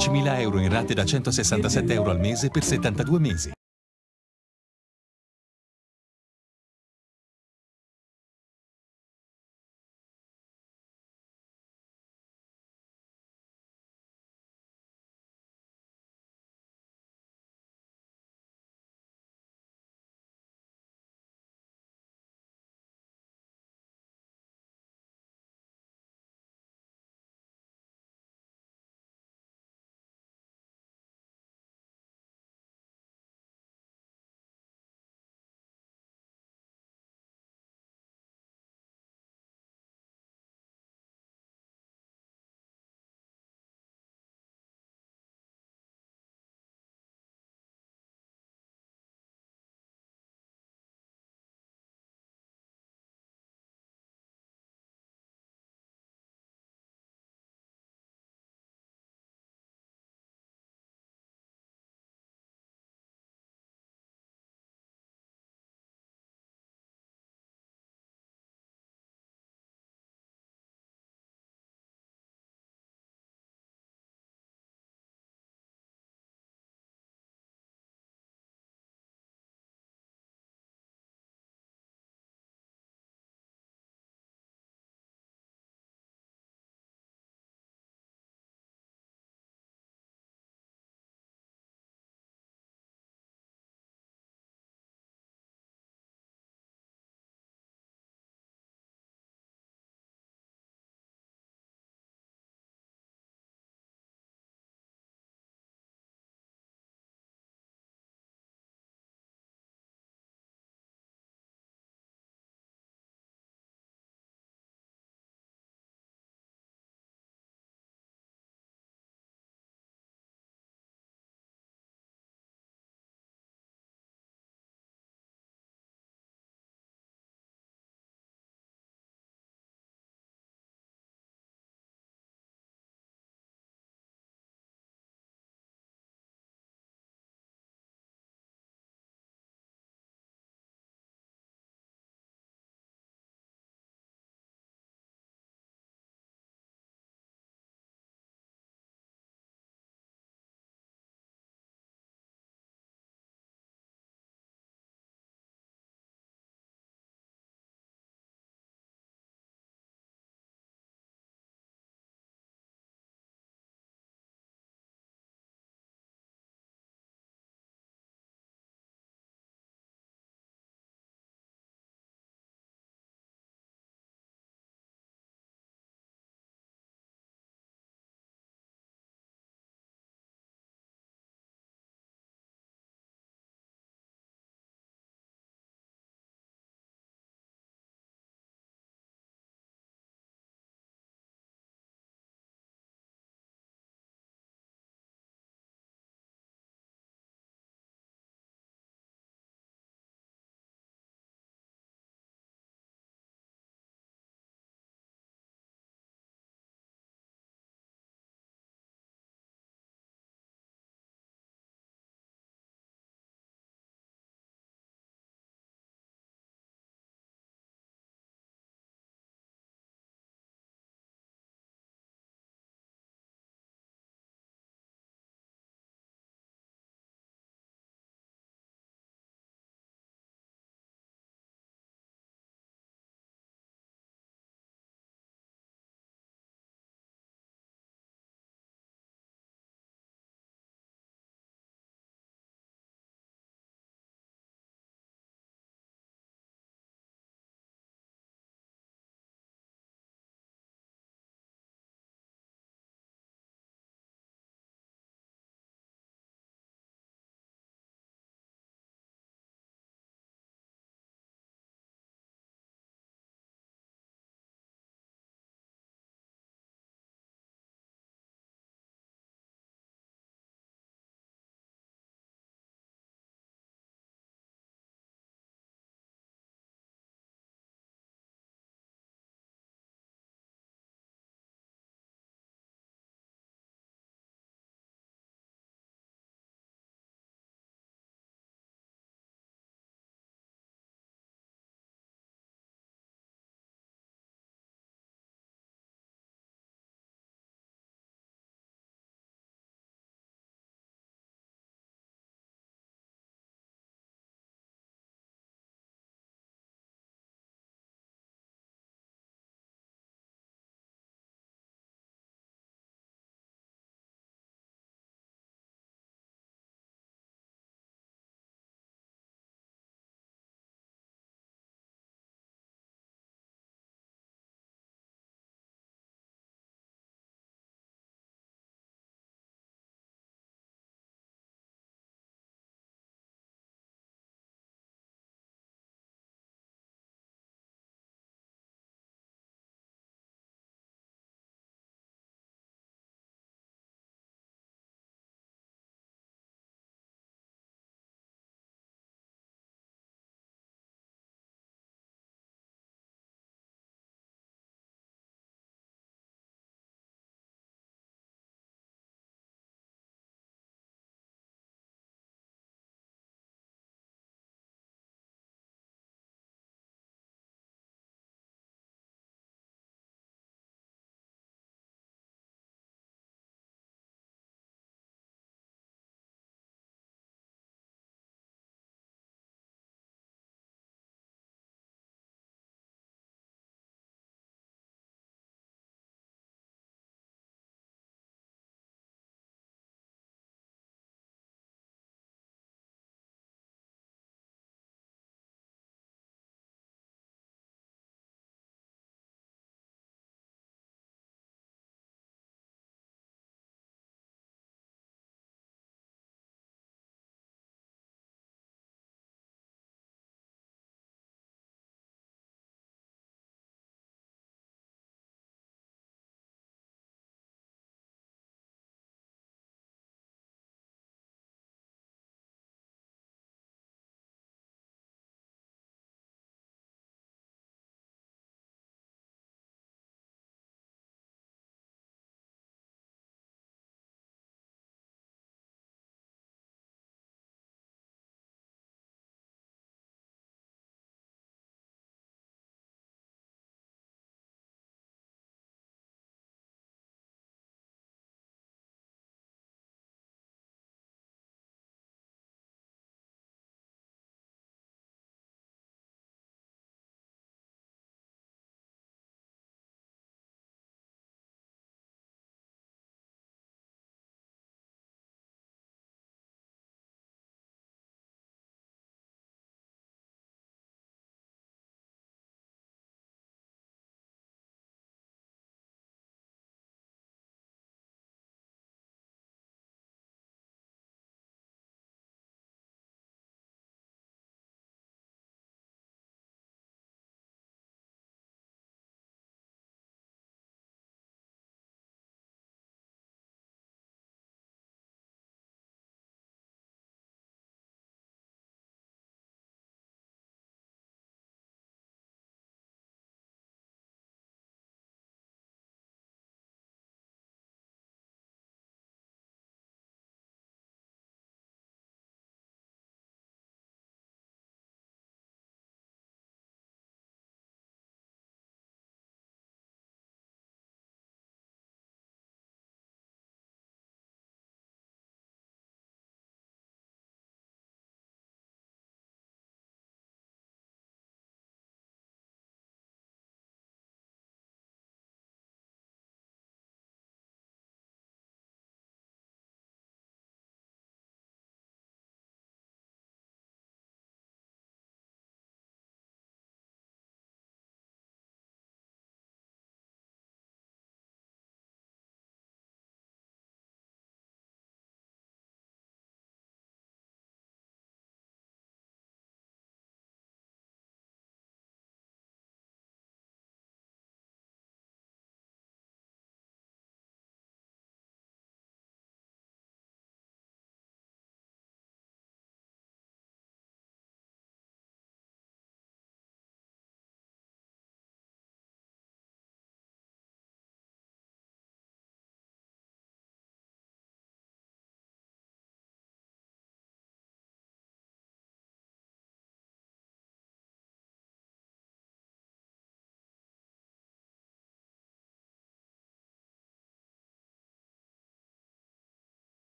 10.000 euro in rate da 167 euro al mese per 72 mesi.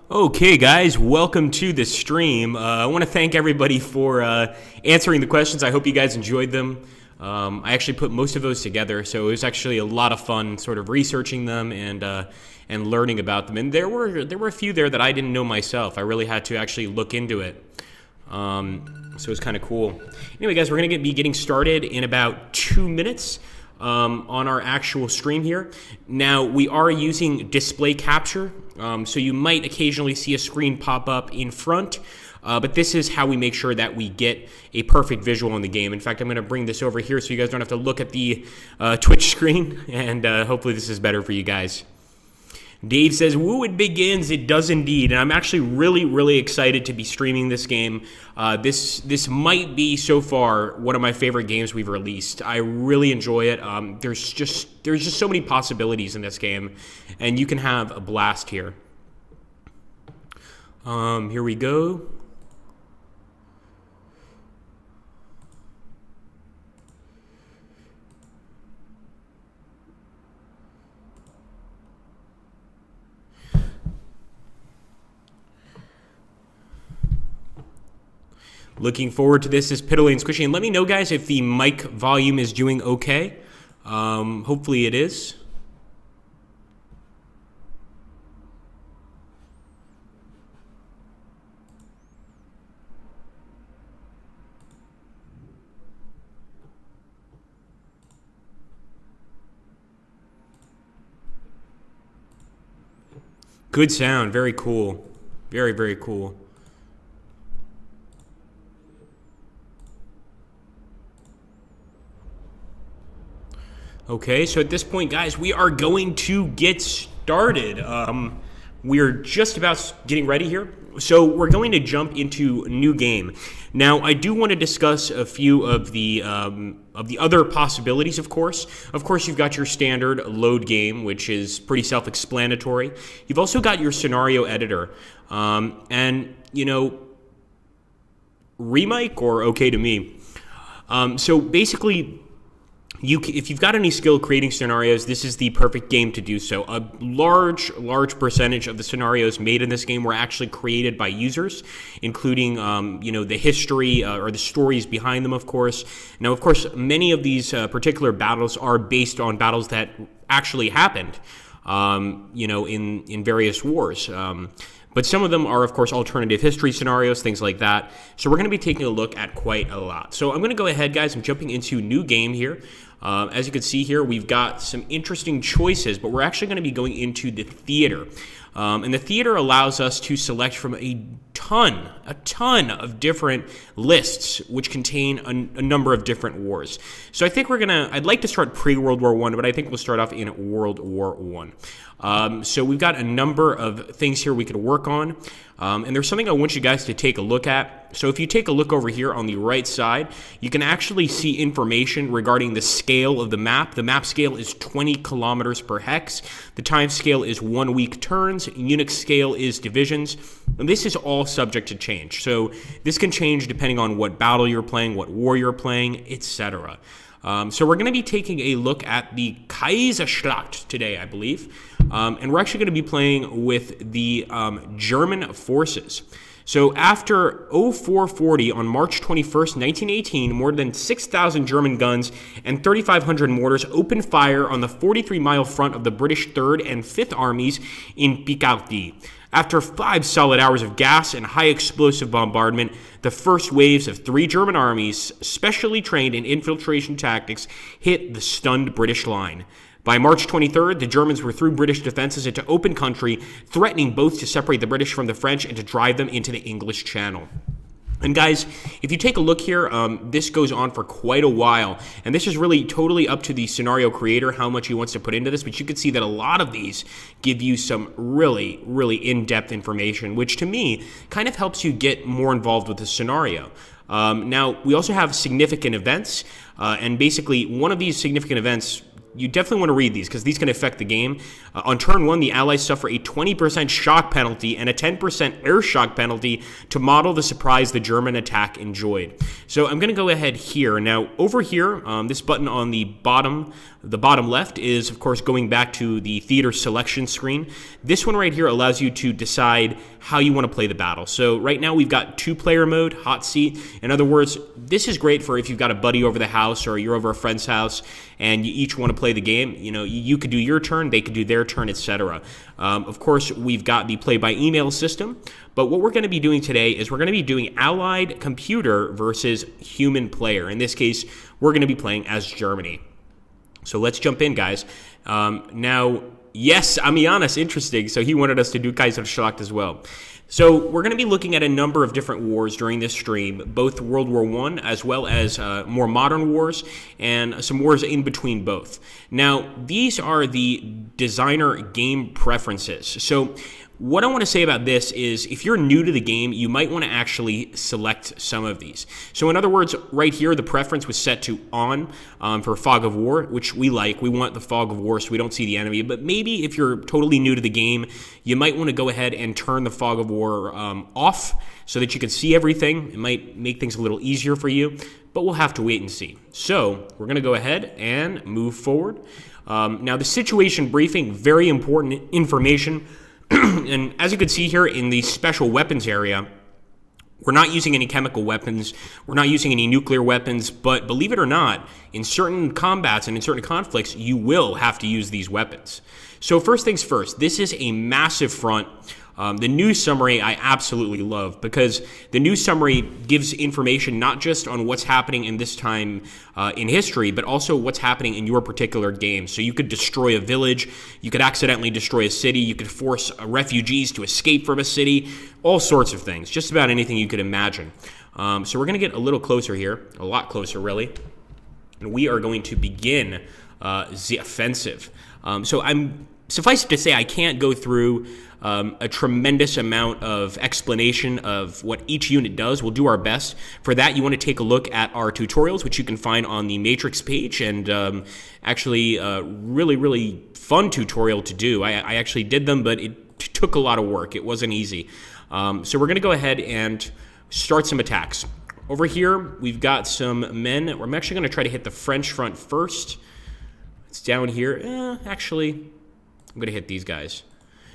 Okay, guys, welcome to the stream. I want to thank everybody for answering the questions. I hope you guys enjoyed them. I actually put most of those together, so it was actually a lot of fun sort of researching them and learning about them. And there were a few there that I didn't know myself. I really had to actually look into it. So it's kind of cool. Anyway, guys, we're going to be getting started in about 2 minutes. On our actual stream here. Now, we are using display capture, so you might occasionally see a screen pop up in front, but this is how we make sure that we get a perfect visual in the game. In fact, I'm going to bring this over here so you guys don't have to look at the Twitch screen, and hopefully this is better for you guys. Dave says, woo, it begins. It does indeed. And I'm actually really excited to be streaming this game. This might be, so far, one of my favorite games we've released. I really enjoy it. There's just so many possibilities in this game, and you can have a blast here. Here we go. Looking forward to this is Piddly and Squishy. And let me know, guys, if the mic volume is doing okay. Hopefully it is. Good sound. Very cool. Very cool. Okay, so at this point, guys, we are going to get started. We're just about getting ready here. So we're going to jump into a new game. Now, I do want to discuss a few of the other possibilities, of course. Of course, you've got your standard load game, which is pretty self-explanatory. You've also got your scenario editor. And, you know, remake or okay to me. So basically, if you've got any skill creating scenarios, this is the perfect game to do so. A large percentage of the scenarios made in this game were actually created by users, including, you know, the history or the stories behind them, of course. Now, of course, many of these particular battles are based on battles that actually happened, you know, in various wars. But some of them are, of course, alternative history scenarios, things like that. So we're going to be taking a look at quite a lot. So I'm going to go ahead, guys. I'm jumping into a new game here. As you can see here, we've got some interesting choices, but we're actually going to be going into the theater. And the theater allows us to select from a ton of different lists, which contain a number of different wars. So I think I'd like to start pre-World War I, but I think we'll start off in World War I. So we've got a number of things here we could work on. And there's something I want you guys to take a look at. So if you take a look over here on the right side, you can actually see information regarding the scale of the map. The map scale is 20 kilometers per hex. The time scale is 1 week turns. Unix scale is divisions. And this is all subject to change. So this can change depending on what battle you're playing, what war you're playing, etc. So we're going to be taking a look at the Kaiserschlacht today, I believe. And we're actually going to be playing with the German forces. So after 0440 on March 21st, 1918, more than 6,000 German guns and 3,500 mortars opened fire on the 43-mile front of the British 3rd and 5th Armies in Picardy. After 5 solid hours of gas and high explosive bombardment, the first waves of 3 German armies, specially trained in infiltration tactics, hit the stunned British line. By March 23rd, the Germans were through British defenses into open country, threatening both to separate the British from the French and to drive them into the English Channel. And guys, if you take a look here, this goes on for quite a while, and this is really totally up to the scenario creator how much he wants to put into this, but you can see that a lot of these give you some really in-depth information, which to me kind of helps you get more involved with the scenario. Now, we also have significant events. And basically, one of these significant events, you definitely want to read these because these can affect the game. On turn 1, the Allies suffer a 20% shock penalty and a 10% air shock penalty to model the surprise the German attack enjoyed. So I'm going to go ahead here. Now, over here, this button on the bottom left is, of course, going back to the theater selection screen. This one right here allows you to decide how you want to play the battle. So right now we've got 2-player mode, hot seat. In other words, this is great for if you've got a buddy over the house or you're over a friend's house and you each want to play the game. You know, you could do your turn, they could do their turn, etc. Of course, we've got the play by email system, but what we're going to be doing today is we're going to be doing allied computer versus human player. In this case, we're going to be playing as Germany. So let's jump in, guys. Now, yes, Amianas, interesting. So he wanted us to do Kaiserschlacht as well. So we're going to be looking at a number of different wars during this stream, both World War I as well as more modern wars and some wars in between both. Now, these are the designer game preferences. So what I want to say about this is if you're new to the game, you might want to actually select some of these. So in other words, right here, the preference was set to on for Fog of War, which we like. We want the Fog of War so we don't see the enemy. But maybe if you're totally new to the game, you might want to go ahead and turn the Fog of War off so that you can see everything. It might make things a little easier for you, but we'll have to wait and see. So we're going to go ahead and move forward. Now, the situation briefing, very important information. And as you can see here in the special weapons area, we're not using any chemical weapons, we're not using any nuclear weapons, but believe it or not, in certain combats and in certain conflicts, you will have to use these weapons. So first things first, this is a massive front. The news summary I absolutely love because the news summary gives information not just on what's happening in this time in history, but also what's happening in your particular game. So you could destroy a village, you could accidentally destroy a city, you could force refugees to escape from a city, all sorts of things, just about anything you could imagine. So we're going to get a little closer here, a lot closer really, and we are going to begin the offensive. Suffice it to say, I can't go through a tremendous amount of explanation of what each unit does. We'll do our best. For that, you want to take a look at our tutorials, which you can find on the Matrix page, and actually really, really fun tutorial to do. I actually did them, but it took a lot of work. It wasn't easy. So we're going to go ahead and start some attacks. Over here, we've got some men. I'm actually going to try to hit the French front first. It's down here. Actually, I'm going to hit these guys.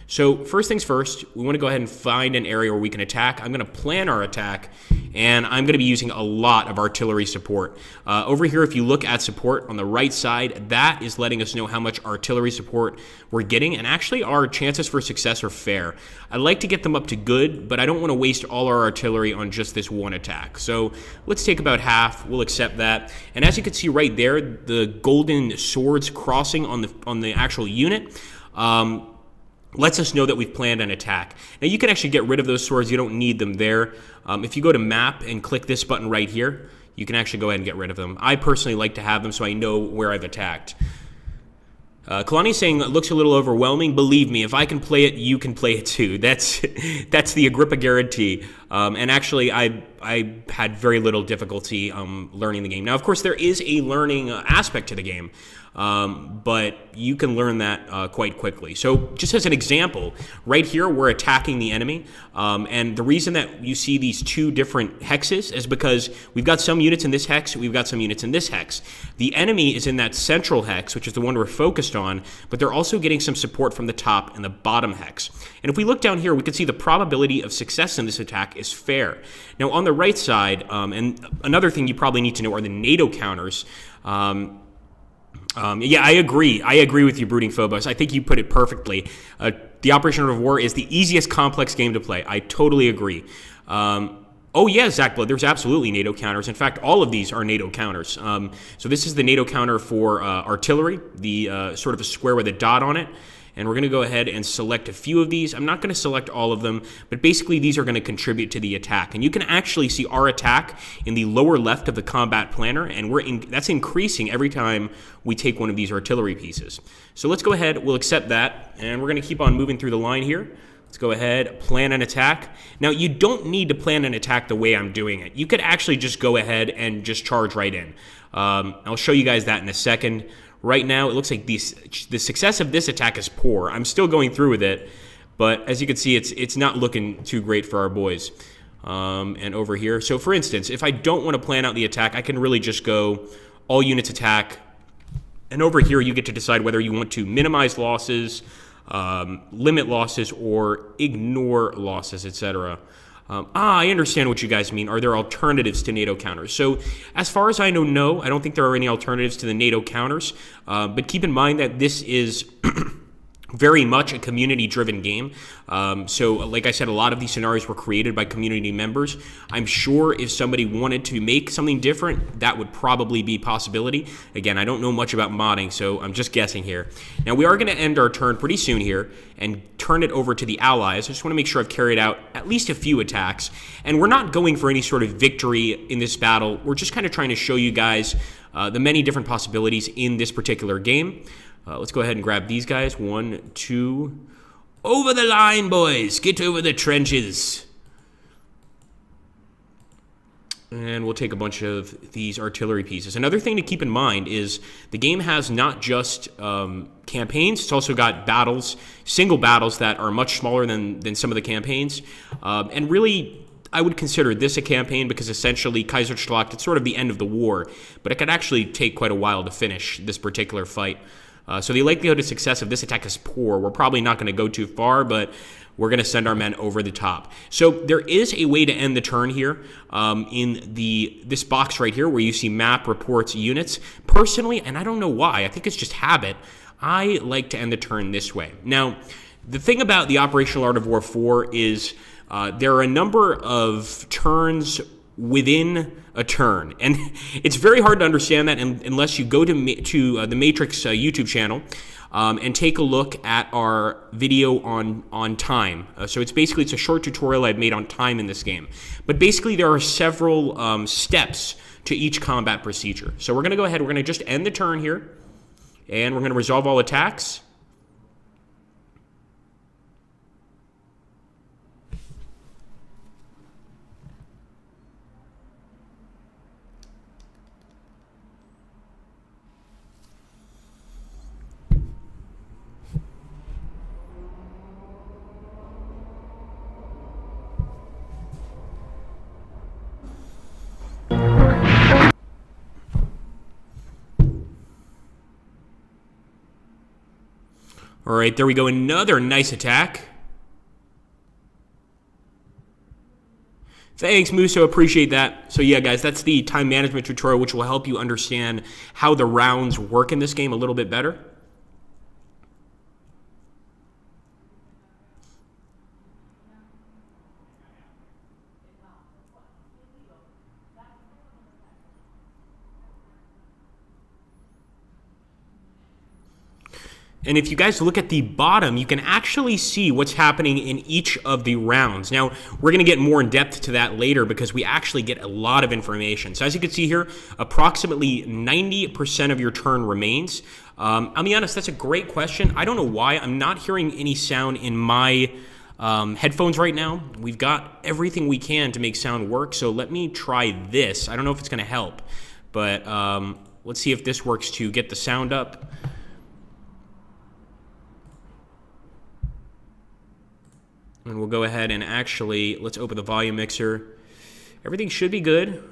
So first things first, we want to go ahead and find an area where we can attack. I'm going to plan our attack, and I'm going to be using a lot of artillery support. Over here, if you look at support on the right side, that is letting us know how much artillery support we're getting, and actually our chances for success are fair. I'd like to get them up to good, but I don't want to waste all our artillery on just this one attack. So let's take about half. We'll accept that. And as you can see right there, the golden swords crossing on the actual unit lets us know that we've planned an attack. Now you can actually get rid of those swords. You don't need them there. If you go to map and click this button right here, you can actually go ahead and get rid of them. I personally like to have them so I know where I've attacked. Kalani's saying it looks a little overwhelming. Believe me, if I can play it, you can play it too. That's the Agrippa guarantee. And actually, I had very little difficulty learning the game. Now, of course, there is a learning aspect to the game. But you can learn that quite quickly. So just as an example, right here we're attacking the enemy, and the reason that you see these two different hexes is because we've got some units in this hex, we've got some units in this hex. The enemy is in that central hex, which is the one we're focused on, but they're also getting some support from the top and the bottom hex. And if we look down here, we can see the probability of success in this attack is fair. Now on the right side, and another thing you probably need to know are the NATO counters. Yeah, I agree. I agree with you, Brooding Phobos. I think you put it perfectly. The Operation of War is the easiest complex game to play. I totally agree. Oh, yeah, Zach Blood, there's absolutely NATO counters. In fact, all of these are NATO counters. So this is the NATO counter for artillery, the sort of a square with a dot on it. And we're going to go ahead and select a few of these. I'm not going to select all of them, but basically these are going to contribute to the attack. And you can actually see our attack in the lower left of the combat planner, and that's increasing every time we take one of these artillery pieces. So let's go ahead, we'll accept that, and we're going to keep on moving through the line here. Let's go ahead, plan an attack. Now, you don't need to plan an attack the way I'm doing it. You could actually just go ahead and just charge right in. I'll show you guys that in a second. Right now, it looks like the success of this attack is poor. I'm still going through with it, but as you can see, it's not looking too great for our boys. And over here, so for instance, if I don't want to plan out the attack, I can really just go all units attack. And over here, you get to decide whether you want to minimize losses, limit losses, or ignore losses, etc. I understand what you guys mean. Are there alternatives to NATO counters? So as far as I know, no. I don't think there are any alternatives to the NATO counters. But keep in mind that this is very much a community-driven game. So like I said, a lot of these scenarios were created by community members. I'm sure if somebody wanted to make something different, that would probably be a possibility. Again, I don't know much about modding, so I'm just guessing here. Now, we are going to end our turn pretty soon here and turn it over to the allies. I just want to make sure I've carried out at least a few attacks. And we're not going for any sort of victory in this battle. We're just kind of trying to show you guys the many different possibilities in this particular game. Let's go ahead and grab these guys. 1, 2. Over the line, boys. Get over the trenches. And we'll take a bunch of these artillery pieces. Another thing to keep in mind is the game has not just campaigns. It's also got battles, single battles that are much smaller than some of the campaigns. And really, I would consider this a campaign because essentially Kaiserschlacht, it's sort of the end of the war. But it could actually take quite a while to finish this particular fight. So the likelihood of success of this attack is poor. We're probably not going to go too far, but we're going to send our men over the top. So there is a way to end the turn here in this box right here where you see map, reports, units. Personally, and I don't know why, I think it's just habit, I like to end the turn this way. Now, the thing about the Operational Art of War 4 is there are a number of turns within a turn, and it's very hard to understand that unless you go to the Matrix YouTube channel and take a look at our video on time. So it's a short tutorial I've made on time in this game, but basically there are several steps to each combat procedure. So we're going to go ahead, we're going to just end the turn here, and we're going to resolve all attacks. All right, there we go. Another nice attack. Thanks, Muso. Appreciate that. So yeah, guys, that's the time management tutorial, which will help you understand how the rounds work in this game a little bit better. And if you guys look at the bottom, you can actually see what's happening in each of the rounds. Now, we're going to get more in depth to that later because we actually get a lot of information. So as you can see here, approximately 90% of your turn remains. I'll be honest, that's a great question. I don't know why. I'm not hearing any sound in my headphones right now. We've got everything we can to make sound work. So let me try this. I don't know if it's going to help, but let's see if this works to get the sound up. And we'll go ahead and actually, let's open the volume mixer. Everything should be good.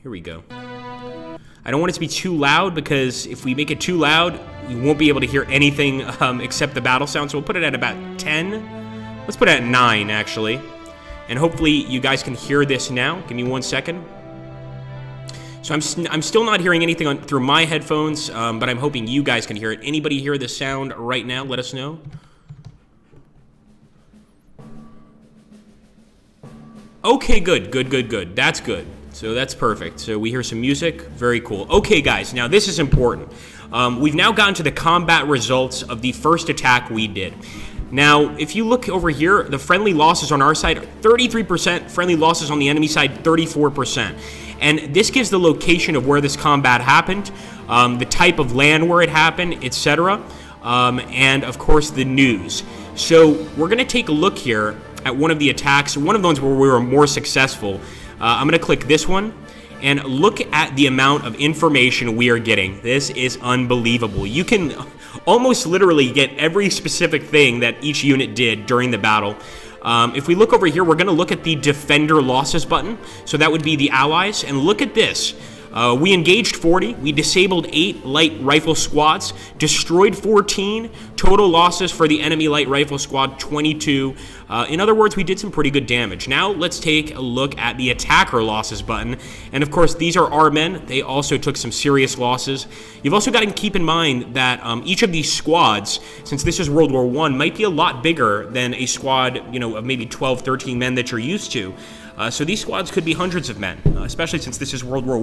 Here we go. I don't want it to be too loud because if we make it too loud, we won't be able to hear anything except the battle sound. So we'll put it at about 10. Let's put it at 9, actually. And hopefully you guys can hear this now. Give me 1 second. So I'm still not hearing anything through my headphones, but I'm hoping you guys can hear it. Anybody hear the sound right now? Let us know. Okay, good. That's good. So that's perfect. So we hear some music. Very cool. Okay, guys, now this is important. We've now gotten to the combat results of the first attack we did. Now, if you look over here, the friendly losses on our side are 33%, friendly losses on the enemy side 34%. And this gives the location of where this combat happened, the type of land where it happened, etc., and of course the news. So we're going to take a look here at one of the attacks, one of the ones where we were more successful. I'm going to click this one and look at the amount of information we are getting. This is unbelievable. You can almost literally get every specific thing that each unit did during the battle. If we look over here, we're going to look at the defender losses button. So that would be the allies. And look at this. We engaged 40, we disabled 8 light rifle squads, destroyed 14, total losses for the enemy light rifle squad, 22. In other words, we did some pretty good damage. Now let's take a look at the attacker losses button. And of course, these are our men. They also took some serious losses. You've also got to keep in mind that each of these squads, since this is World War I, might be a lot bigger than a squad, you know, of maybe 12, 13 men that you're used to. So these squads could be hundreds of men, especially since this is World War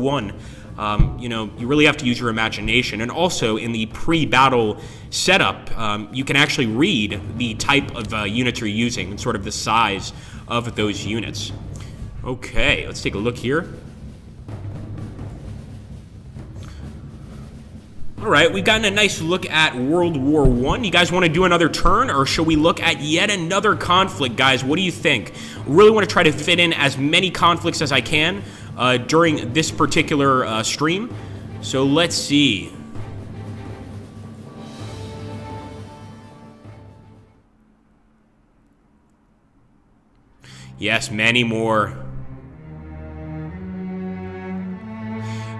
I. You know, you really have to use your imagination. And also, in the pre-battle setup, you can actually read the type of units you're using and sort of the size of those units. Okay, let's take a look here. All right, we've gotten a nice look at World War I. You guys want to do another turn, or should we look at yet another conflict, guys? What do you think? Really want to try to fit in as many conflicts as I can during this particular stream. So let's see. Yes, many more.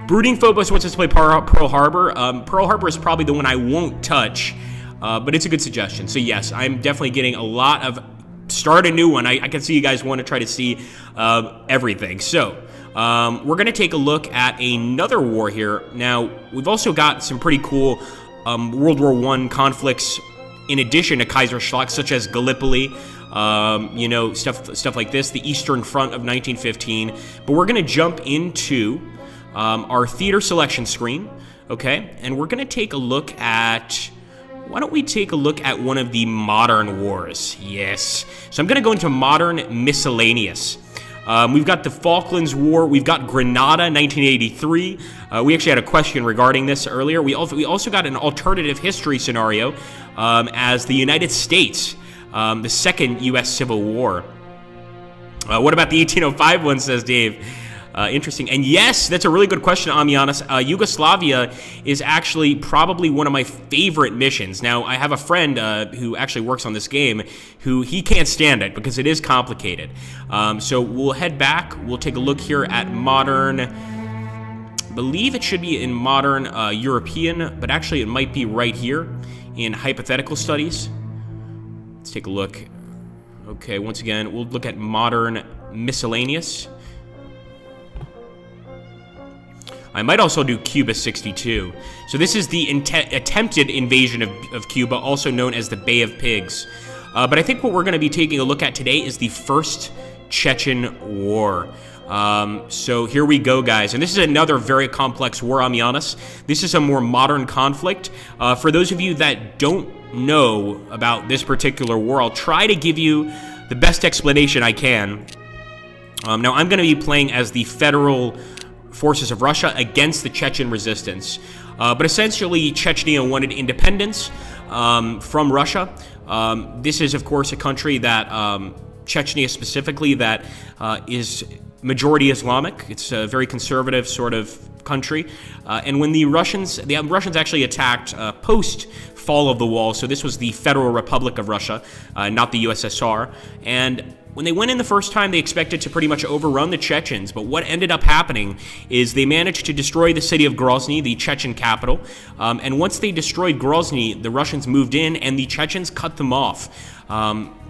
Brooding Phobos wants us to play Pearl Harbor. Pearl Harbor is probably the one I won't touch, but it's a good suggestion. So yes, I'm definitely getting a lot of... Start a new one. I can see you guys want to try to see everything. So we're going to take a look at another war here. Now, we've also got some pretty cool World War I conflicts in addition to Kaiserschlacht, such as Gallipoli, you know, stuff like this, the Eastern Front of 1915. But we're going to jump into our theater selection screen, okay? And we're going to take a look at... Why don't we take a look at one of the modern wars? Yes. So I'm going to go into modern miscellaneous. We've got the Falklands War. We've got Grenada, 1983. We actually had a question regarding this earlier. We also got an alternative history scenario as the United States, the second U.S. Civil War. What about the 1805 one, says Dave? Interesting. And yes, that's a really good question, Amianis. Yugoslavia is actually probably one of my favorite missions. Now, I have a friend who actually works on this game who he can't stand it because it is complicated. So we'll head back. We'll take a look here at modern... I believe it should be in modern European, but actually it might be right here in hypothetical studies. Let's take a look. Okay, once again, we'll look at modern miscellaneous. I might also do Cuba 62. So this is the attempted invasion of Cuba, also known as the Bay of Pigs. But I think what we're going to be taking a look at today is the First Chechen War. So here we go, guys. And this is another very complex war, Amianis. This is a more modern conflict. For those of you that don't know about this particular war, I'll try to give you the best explanation I can. Now, I'm going to be playing as the Federal Forces of Russia against the Chechen resistance. But essentially, Chechnya wanted independence from Russia. This is, of course, a country that, Chechnya specifically, that is majority Islamic. It's a very conservative sort of country. And when the Russians actually attacked post-fall of the wall, so this was the Federal Republic of Russia, not the USSR, and when they went in the first time, they expected to pretty much overrun the Chechens, but what ended up happening is they managed to destroy the city of Grozny, the Chechen capital, and once they destroyed Grozny, the Russians moved in, and the Chechens cut them off.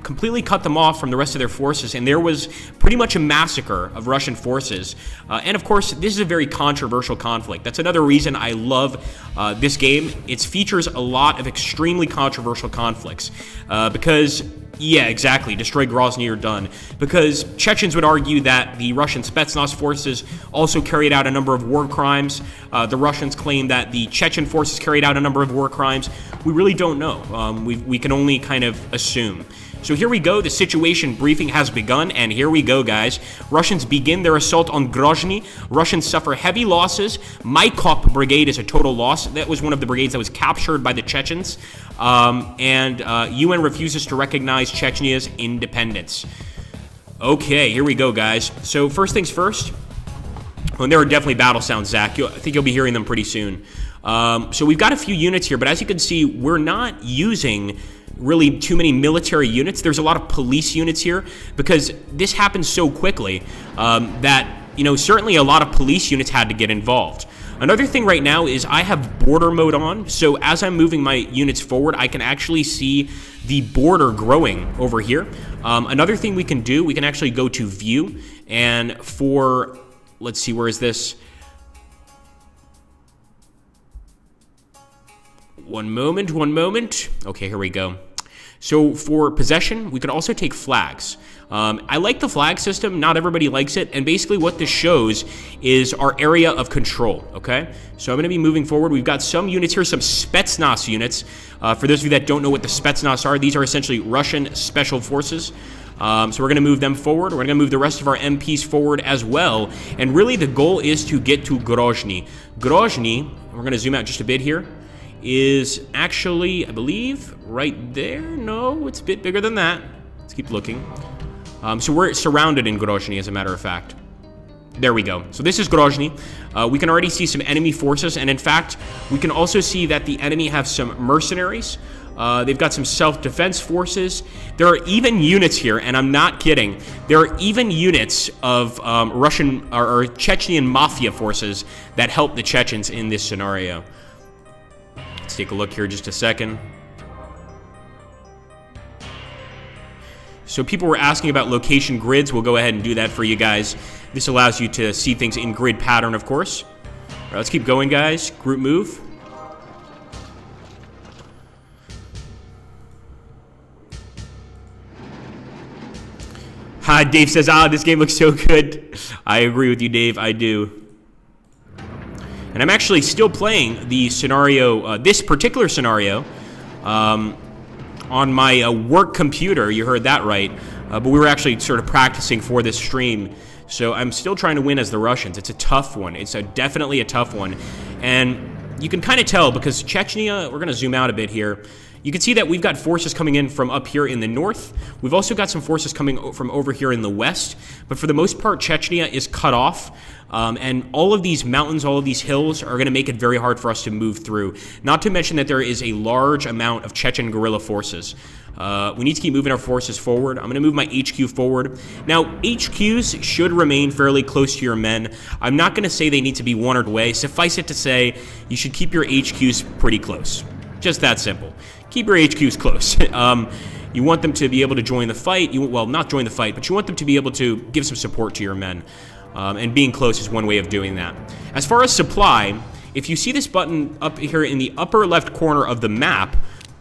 Completely cut them off from the rest of their forces, and there was pretty much a massacre of Russian forces. And of course, this is a very controversial conflict. That's another reason I love this game. It features a lot of extremely controversial conflicts because... Yeah, exactly. Destroy Grozny, you're done. Because Chechens would argue that the Russian Spetsnaz forces also carried out a number of war crimes. The Russians claim that the Chechen forces carried out a number of war crimes. We really don't know. We can only kind of assume. So here we go. The situation briefing has begun, and here we go, guys. Russians begin their assault on Grozny. Russians suffer heavy losses. My Kop brigade is a total loss. That was one of the brigades that was captured by the Chechens. UN refuses to recognize Chechnya's independence. Okay, here we go, guys. So first things first. Well, there are definitely battle sounds, Zach. I think you'll be hearing them pretty soon. So we've got a few units here, but as you can see, we're not using really too many military units. There's a lot of police units here because this happens so quickly that, you know, certainly a lot of police units had to get involved. Another thing right now is I have border mode on, so as I'm moving my units forward, I can actually see the border growing over here. Another thing we can do, we can actually go to view, and for, let's see, where is this? One moment. Okay, here we go. So for possession, we could also take flags. I like the flag system. Not everybody likes it. And basically what this shows is our area of control, okay? So I'm going to be moving forward. We've got some units here, some Spetsnaz units. For those of you that don't know what the Spetsnaz are, these are essentially Russian special forces. So we're going to move them forward. We're going to move the rest of our MPs forward as well. And really the goal is to get to Grozny. Grozny, we're going to zoom out just a bit here, is actually, I believe, right there. No, it's a bit bigger than that. Let's keep looking. So we're surrounded in Grozny, as a matter of fact. There we go. So this is Grozny. We can already see some enemy forces, and in fact, we can also see that the enemy have some mercenaries. They've got some self-defense forces. There are even units here, and I'm not kidding. There are even units of Russian or Chechen mafia forces that help the Chechens in this scenario. Let's take a look here just a second. So people were asking about location grids. We'll go ahead and do that for you guys. This allows you to see things in grid pattern, of course. All right, let's keep going, guys. Group move. Dave says, this game looks so good. I agree with you, Dave. I do. And I'm actually still playing the scenario, this particular scenario, on my work computer. You heard that right. But we were actually sort of practicing for this stream. So I'm still trying to win as the Russians. It's a tough one. It's definitely a tough one. And you can kind of tell because Chechnya, we're going to zoom out a bit here. You can see that we've got forces coming in from up here in the north. We've also got some forces coming from over here in the west. But for the most part, Chechnya is cut off. And all of these mountains, all of these hills are going to make it very hard for us to move through. Not to mention that there is a large amount of Chechen guerrilla forces. We need to keep moving our forces forward. I'm going to move my HQ forward. Now, HQs should remain fairly close to your men. I'm not going to say they need to be wandered away. Suffice it to say, you should keep your HQs pretty close. Just that simple. Keep your HQs close. You want them to be able to join the fight. Well, not join the fight, but you want them to be able to give some support to your men. And being close is one way of doing that. As far as supply, if you see this button up here in the upper left corner of the map,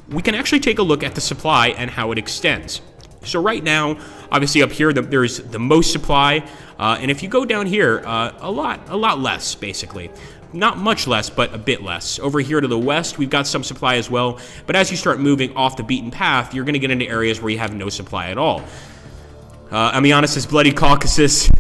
we can actually take a look at the supply and how it extends. So right now, obviously up here, there's the most supply. And if you go down here, a lot less, basically. Not much less, but a bit less. Over here to the west, we've got some supply as well. But as you start moving off the beaten path, you're going to get into areas where you have no supply at all. Amiana says, Bloody Caucasus.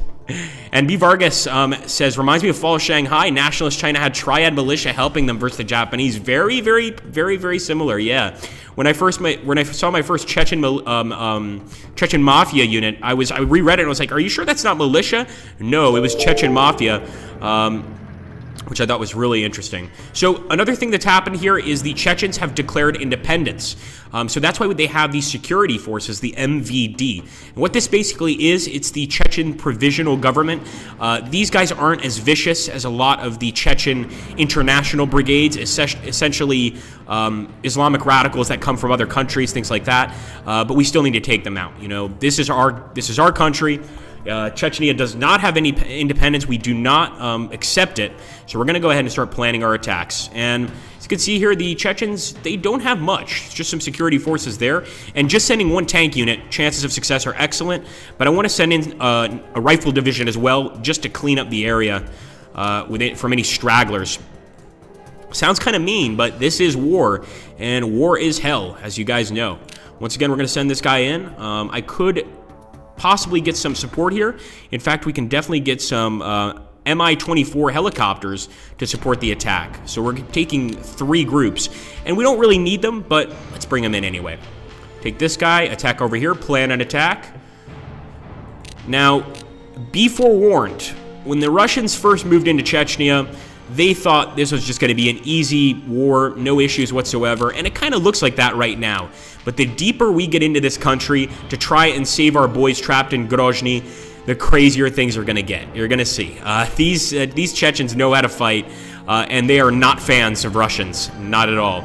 And B. Vargas says, reminds me of Fall of Shanghai. Nationalist China had triad militia helping them versus the Japanese. Very, very, very, very similar, yeah. When I saw my first Chechen mafia unit, I reread it and I was like, are you sure that's not militia? No, it was Chechen mafia. Which I thought was really interesting. So another thing that's happened here is the Chechens have declared independence. So that's why they have these security forces, the MVD. And what this basically is, it's the Chechen Provisional Government. These guys aren't as vicious as a lot of the Chechen international brigades, essentially Islamic radicals that come from other countries, things like that. But we still need to take them out. You know, this is our country. Chechnya does not have any independence. We do not accept it. So we're going to go ahead and start planning our attacks. And as you can see here, the Chechens, they don't have much. It's just some security forces there. And just sending one tank unit, chances of success are excellent. But I want to send in a rifle division as well, just to clean up the area from any stragglers. Sounds kind of mean, but this is war. And war is hell, as you guys know. Once again, we're going to send this guy in. I could possibly get some support here. In fact, we can definitely get some Mi-24 helicopters to support the attack. So we're taking 3 groups, and we don't really need them, but let's bring them in anyway. Take this guy, attack over here, plan an attack. Now, be forewarned, when the Russians first moved into Chechnya, they thought this was just going to be an easy war, no issues whatsoever, and it kind of looks like that right now. But the deeper we get into this country to try and save our boys trapped in Grozny, the crazier things are going to get. You're going to see. These Chechens know how to fight, and they are not fans of Russians, not at all.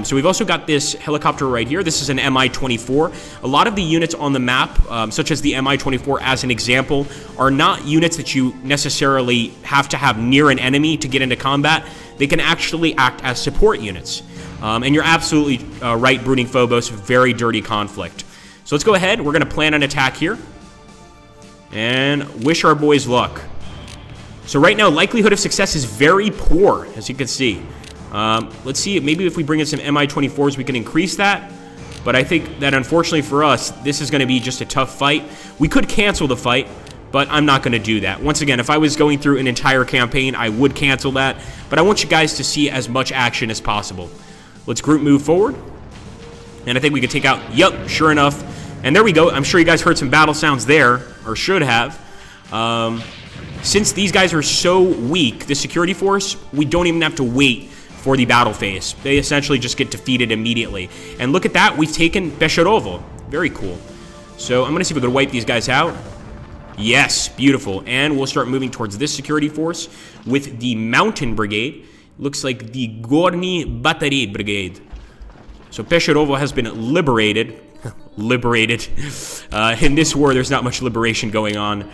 So we've also got this helicopter right here. This is an Mi-24. A lot of the units on the map, such as the Mi-24 as an example, are not units that you necessarily have to have near an enemy to get into combat. They can actually act as support units. And you're absolutely right, Brooding Phobos, very dirty conflict. So let's go ahead. We're going to plan an attack here and wish our boys luck. So right now, likelihood of success is very poor, as you can see. Let's see, maybe if we bring in some Mi-24s, we can increase that. But I think that unfortunately for us, this is going to be just a tough fight. We could cancel the fight, but I'm not going to do that. Once again, if I was going through an entire campaign, I would cancel that. But I want you guys to see as much action as possible. Let's group move forward. And I think we can take out, yep, sure enough. And there we go. I'm sure you guys heard some battle sounds there, or should have. Since these guys are so weak, the security force, we don't even have to wait for the battle phase. They essentially just get defeated immediately. And look at that, we've taken Pesherovo. Very cool. So I'm going to see if we can wipe these guys out. Yes, beautiful. And we'll start moving towards this security force with the Mountain Brigade. Looks like the Gorny Battery Brigade. So Pesherovo has been liberated. Liberated. In this war, there's not much liberation going on.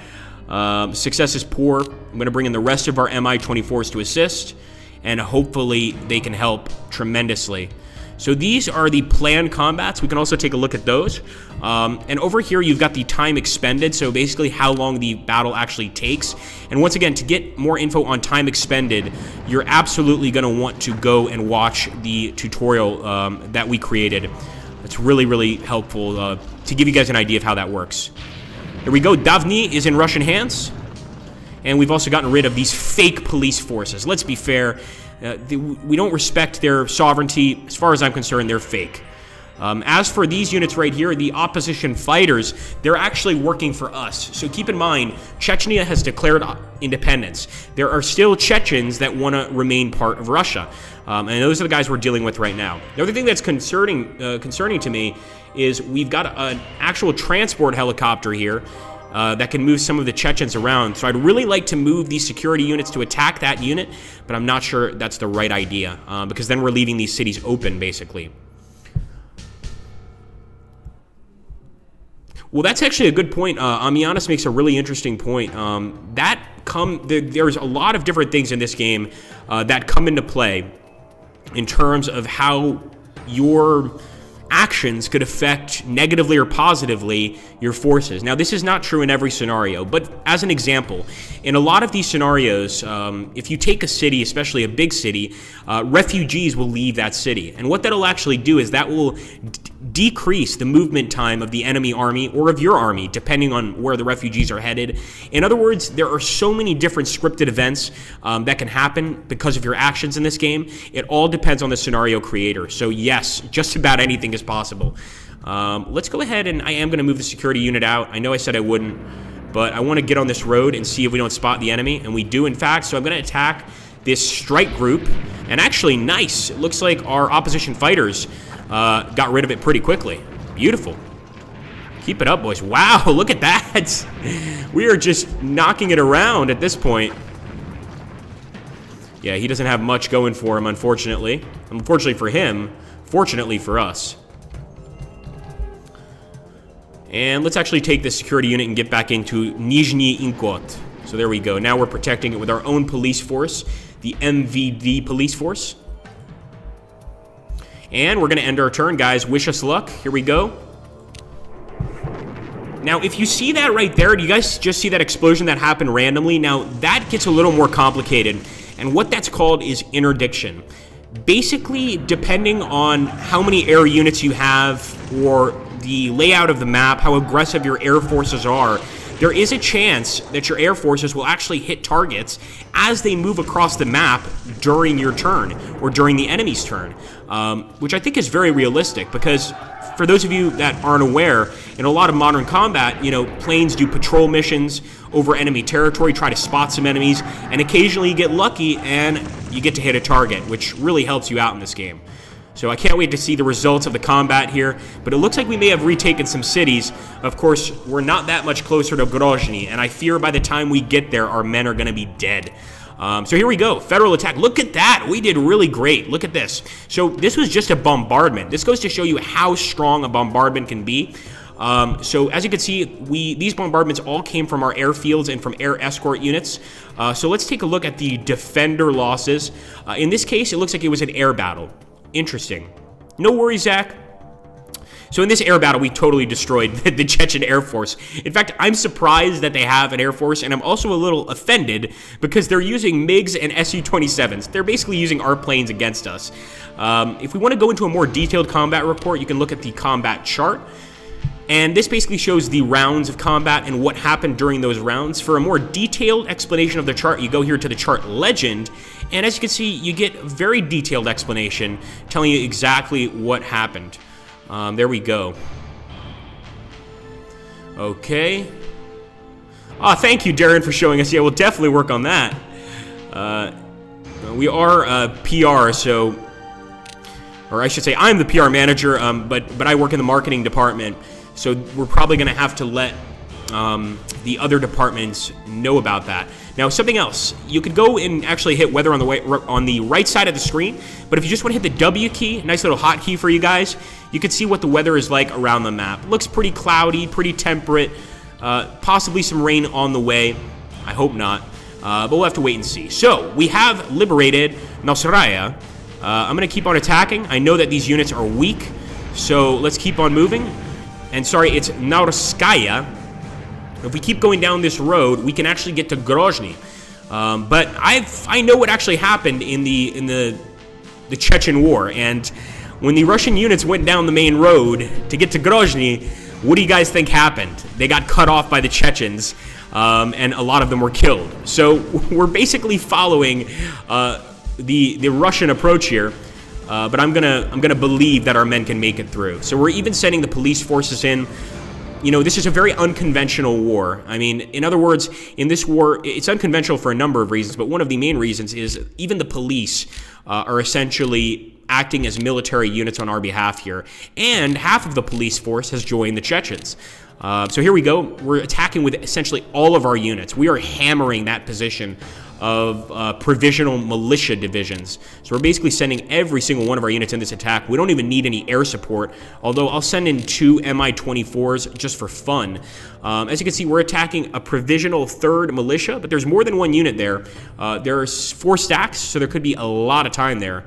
Success is poor. I'm going to bring in the rest of our Mi-24s to assist, and hopefully they can help tremendously. So these are the planned combats. We can also take a look at those. And over here, you've got the time expended, so basically how long the battle actually takes. And once again, to get more info on time expended, you're absolutely going to want to go and watch the tutorial that we created. It's really, really helpful to give you guys an idea of how that works. Here we go. Davni is in Russian hands. And we've also gotten rid of these fake police forces. Let's be fair. We don't respect their sovereignty. As far as I'm concerned, they're fake. As for these units right here, the opposition fighters, they're actually working for us. So keep in mind, Chechnya has declared independence. There are still Chechens that want to remain part of Russia. And those are the guys we're dealing with right now. The other thing that's concerning to me is we've got an actual transport helicopter here that can move some of the Chechens around. So I'd really like to move these security units to attack that unit, but I'm not sure that's the right idea, because then we're leaving these cities open, basically. Well, that's actually a good point. Amianis makes a really interesting point. There's a lot of different things in this game that come into play in terms of how your actions could affect negatively or positively your forces. Now, this is not true in every scenario, but as an example, in a lot of these scenarios, if you take a city, especially a big city, refugees will leave that city. And what that'll actually do is that will decrease the movement time of the enemy army or of your army, depending on where the refugees are headed. In other words, there are so many different scripted events that can happen because of your actions in this game. It all depends on the scenario creator. So yes, just about anything is possible. Let's go ahead, and I am going to move the security unit out. I know I said I wouldn't, but I want to get on this road and see if we don't spot the enemy, and we do in fact. So I'm going to attack this strike group, and actually nice, it looks like our opposition fighters got rid of it pretty quickly. Beautiful. Keep it up, boys. Wow, look at that. We are just knocking it around at this point. Yeah, he doesn't have much going for him, unfortunately. Unfortunately for him, fortunately for us. And let's actually take this security unit and get back into Nizhny Inkot. So there we go. Now we're protecting it with our own police force, the MVD police force. And we're going to end our turn, guys. Wish us luck. Here we go. Now, if you see that right there, do you guys just see that explosion that happened randomly? Now, that gets a little more complicated. And what that's called is interdiction. Basically, depending on how many air units you have or the layout of the map, how aggressive your air forces are, there is a chance that your air forces will actually hit targets as they move across the map during your turn or during the enemy's turn, which I think is very realistic because for those of you that aren't aware, in a lot of modern combat, you know, planes do patrol missions over enemy territory, try to spot some enemies, and occasionally you get lucky and you get to hit a target, which really helps you out in this game. So I can't wait to see the results of the combat here, but it looks like we may have retaken some cities. Of course, we're not that much closer to Grozny, and I fear by the time we get there, our men are going to be dead. So here we go, federal attack. Look at that, we did really great. Look at this. So this was just a bombardment. This goes to show you how strong a bombardment can be. So as you can see, these bombardments all came from our airfields and from air escort units. So let's take a look at the defender losses. In this case, it looks like it was an air battle. Interesting. No worries, Zach. So in this air battle, we totally destroyed the Chechen Air Force. In fact, I'm surprised that they have an Air Force, and I'm also a little offended because they're using MiGs and Su-27s. They're basically using our planes against us. If we want to go into a more detailed combat report, you can look at the combat chart. And this basically shows the rounds of combat and what happened during those rounds. For a more detailed explanation of the chart, you go here to the chart legend. And as you can see, you get a very detailed explanation telling you exactly what happened. There we go. Okay. Oh, thank you, Darren, for showing us. Yeah, we'll definitely work on that. We are PR, so... Or I should say, I'm the PR manager, but I work in the marketing department. So we're probably going to have to let the other departments know about that. Now, something else. You could go and actually hit weather on the right side of the screen, but if you just want to hit the W key, nice little hotkey for you guys, you can see what the weather is like around the map. Looks pretty cloudy, pretty temperate, possibly some rain on the way. I hope not, but we'll have to wait and see. So, we have liberated Nosraya. I'm going to keep on attacking. I know that these units are weak, so let's keep on moving. And sorry, it's Naurskaya. If we keep going down this road, we can actually get to Grozny. But I know what actually happened in the Chechen War, and when the Russian units went down the main road to get to Grozny, what do you guys think happened? They got cut off by the Chechens, and a lot of them were killed. So we're basically following the Russian approach here. But I'm gonna believe that our men can make it through. So we're even sending the police forces in. You know, this is a very unconventional war. I mean, in other words, in this war, it's unconventional for a number of reasons, but one of the main reasons is even the police are essentially acting as military units on our behalf here, and half of the police force has joined the Chechens. So here we go. We're attacking with essentially all of our units. We are hammering that position of provisional militia divisions. So we're basically sending every single one of our units in this attack. We don't even need any air support, although I'll send in 2 Mi-24s just for fun. As you can see, we're attacking a provisional 3rd militia, but there's more than one unit there. There's 4 stacks, so there could be a lot of time there.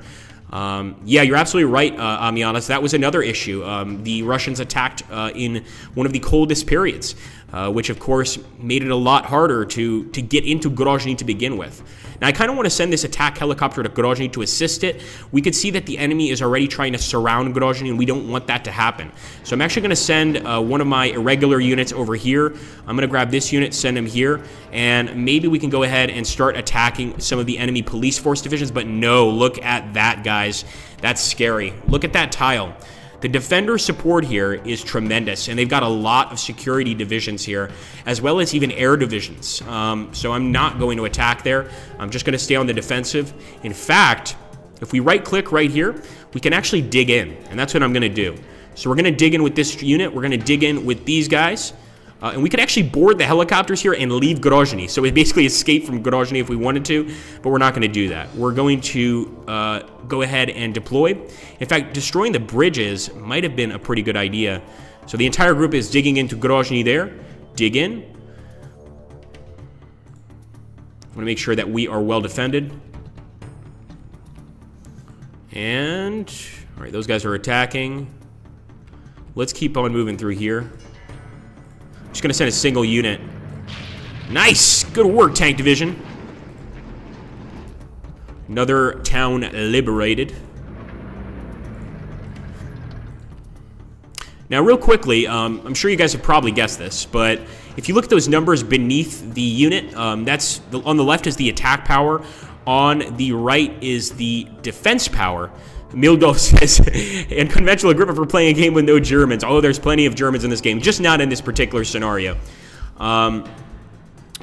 Yeah, you're absolutely right, Amianas. That was another issue. The Russians attacked in one of the coldest periods, which of course made it a lot harder to get into Grozny to begin with. Now, I kind of want to send this attack helicopter to Grozny to assist it. We could see that the enemy is already trying to surround Grozny, and we don't want that to happen. So I'm actually going to send one of my irregular units over here. I'm going to grab this unit, send him here, and maybe we can go ahead and start attacking some of the enemy police force divisions. But no, look at that, guys. That's scary. Look at that tile. The defender support here is tremendous, and they've got a lot of security divisions here, as well as even air divisions. So I'm not going to attack there. I'm just going to stay on the defensive. In fact, if we right-click right here, we can actually dig in, and that's what I'm going to do. So we're going to dig in with this unit. We're going to dig in with these guys. And we could actually board the helicopters here and leave Grozny. So we basically escape from Grozny if we wanted to, but we're not going to do that. We're going to go ahead and deploy. In fact, destroying the bridges might have been a pretty good idea. So the entire group is digging into Grozny there. Dig in. I want to make sure that we are well defended. And, all right, those guys are attacking. Let's keep on moving through here. Just going to send a single unit. Nice! Good work, Tank Division. Another town liberated. Now, real quickly, I'm sure you guys have probably guessed this, but if you look at those numbers beneath the unit, on the left is the attack power, on the right is the defense power. Mildolf says, in conventional agreement for playing a game with no Germans. Oh, there's plenty of Germans in this game, just not in this particular scenario.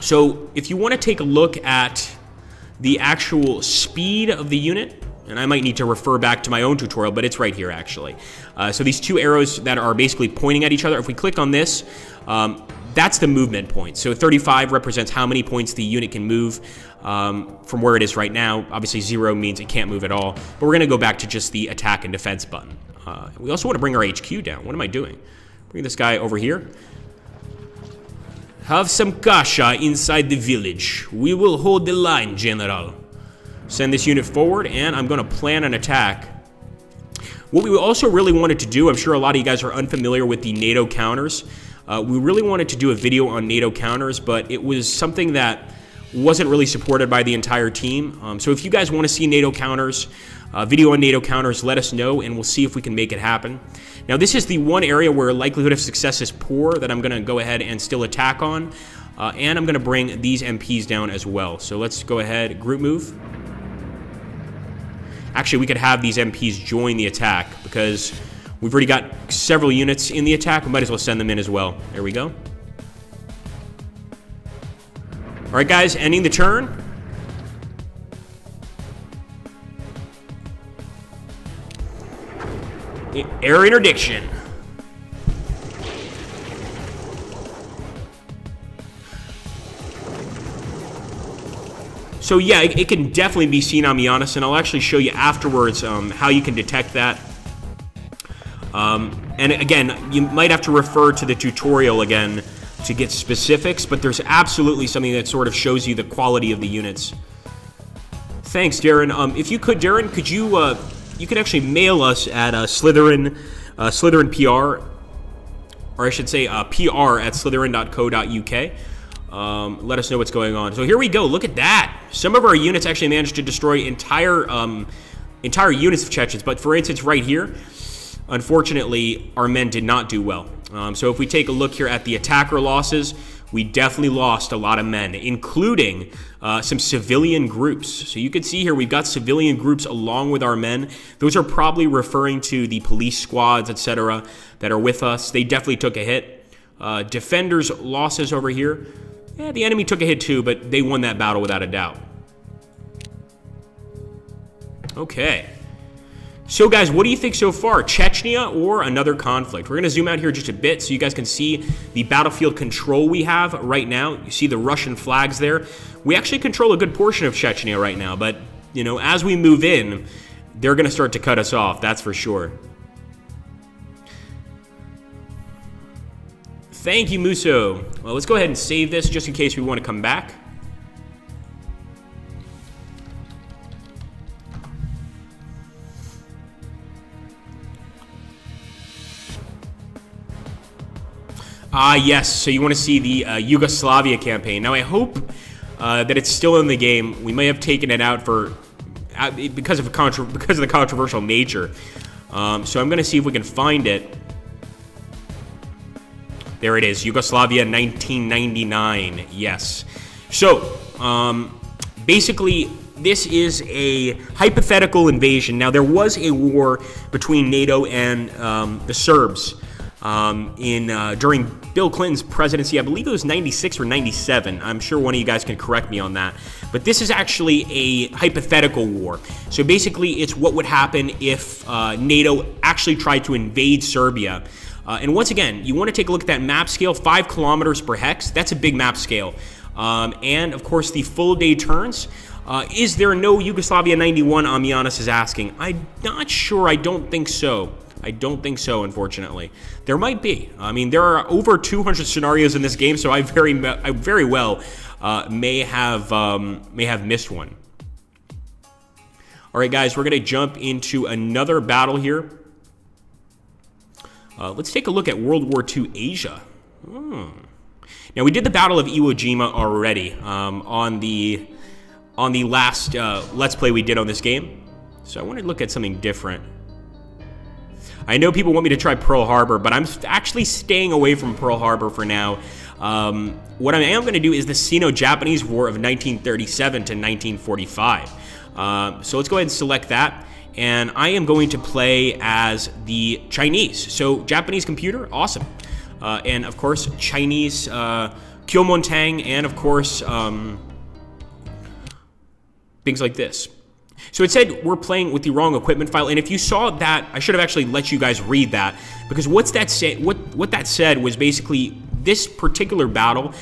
So if you want to take a look at the actual speed of the unit, and I might need to refer back to my own tutorial, but it's right here actually. So these two arrows that are basically pointing at each other, if we click on this, that's the movement point. So 35 represents how many points the unit can move from where it is right now. Obviously 0 means it can't move at all, but we're going to go back to just the attack and defense button. We also want to bring our HQ down. What am I doing? Bring this guy over here. Have some kasha inside the village. We will hold the line, General. Send this unit forward, and I'm going to plan an attack. What we also really wanted to do, I'm sure a lot of you guys are unfamiliar with the NATO counters. We really wanted to do a video on NATO counters, but it was something that wasn't really supported by the entire team. So if you guys want to see NATO counters, video on NATO counters, let us know, and we'll see if we can make it happen. Now, this is the one area where likelihood of success is poor that I'm going to go ahead and still attack on. And I'm going to bring these MPs down as well. So let's go ahead, group move. Actually, we could have these MPs join the attack because we've already got several units in the attack. We might as well send them in as well. There we go. All right, guys, ending the turn. Air interdiction. So yeah, it can definitely be Sino-Japanese, and I'll actually show you afterwards how you can detect that. And again, you might have to refer to the tutorial again to get specifics, but there's absolutely something that sort of shows you the quality of the units. Thanks, Darren. If you could, Darren, could you you could actually mail us at Slytherin PR, or I should say pr@slytherin.co.uk. Let us know what's going on. So here we go. Look at that. Some of our units actually managed to destroy entire units of Chechens. But for instance, right here, unfortunately, our men did not do well. So if we take a look here at the attacker losses, we definitely lost a lot of men, including some civilian groups. So you can see here we've got civilian groups along with our men. Those are probably referring to the police squads, etc., that are with us. They definitely took a hit. Defenders losses over here. Yeah, the enemy took a hit too, but they won that battle without a doubt. Okay. So guys, what do you think so far? Chechnya or another conflict? We're going to zoom out here just a bit so you guys can see the battlefield control we have right now. You see the Russian flags there. We actually control a good portion of Chechnya right now, but, you know, as we move in, they're going to start to cut us off, that's for sure. Thank you, Muso. Well, let's go ahead and save this just in case we want to come back. Yes, so you want to see the Yugoslavia campaign. Now, I hope that it's still in the game. We may have taken it out for because of the controversial nature. So I'm going to see if we can find it. There it is, Yugoslavia 1999, yes. So, basically, this is a hypothetical invasion. Now, there was a war between NATO and the Serbs during Bill Clinton's presidency. I believe it was 96 or 97. I'm sure one of you guys can correct me on that. But this is actually a hypothetical war. So basically, it's what would happen if NATO actually tried to invade Serbia. And once again, you want to take a look at that map scale, 5 kilometers per hex. That's a big map scale. And, of course, the full day turns. Is there no Yugoslavia 91, Amianis is asking. I'm not sure. I don't think so. I don't think so, unfortunately. There might be. I mean, there are over 200 scenarios in this game, so I very well may have missed one. All right, guys, we're going to jump into another battle here. Let's take a look at World War II Asia. Now, we did the Battle of Iwo Jima already on the last Let's Play we did on this game. So I want to look at something different. I know people want me to try Pearl Harbor, but I'm actually staying away from Pearl Harbor for now. What I am going to do is the Sino-Japanese War of 1937 to 1945. So let's go ahead and select that. And I am going to play as the Chinese. So Japanese computer, awesome. And of course, Chinese Kuomintang, and of course, things like this. So it said we're playing with the wrong equipment file, and if you saw that, I should have actually let you guys read that, because what that said was basically this particular battle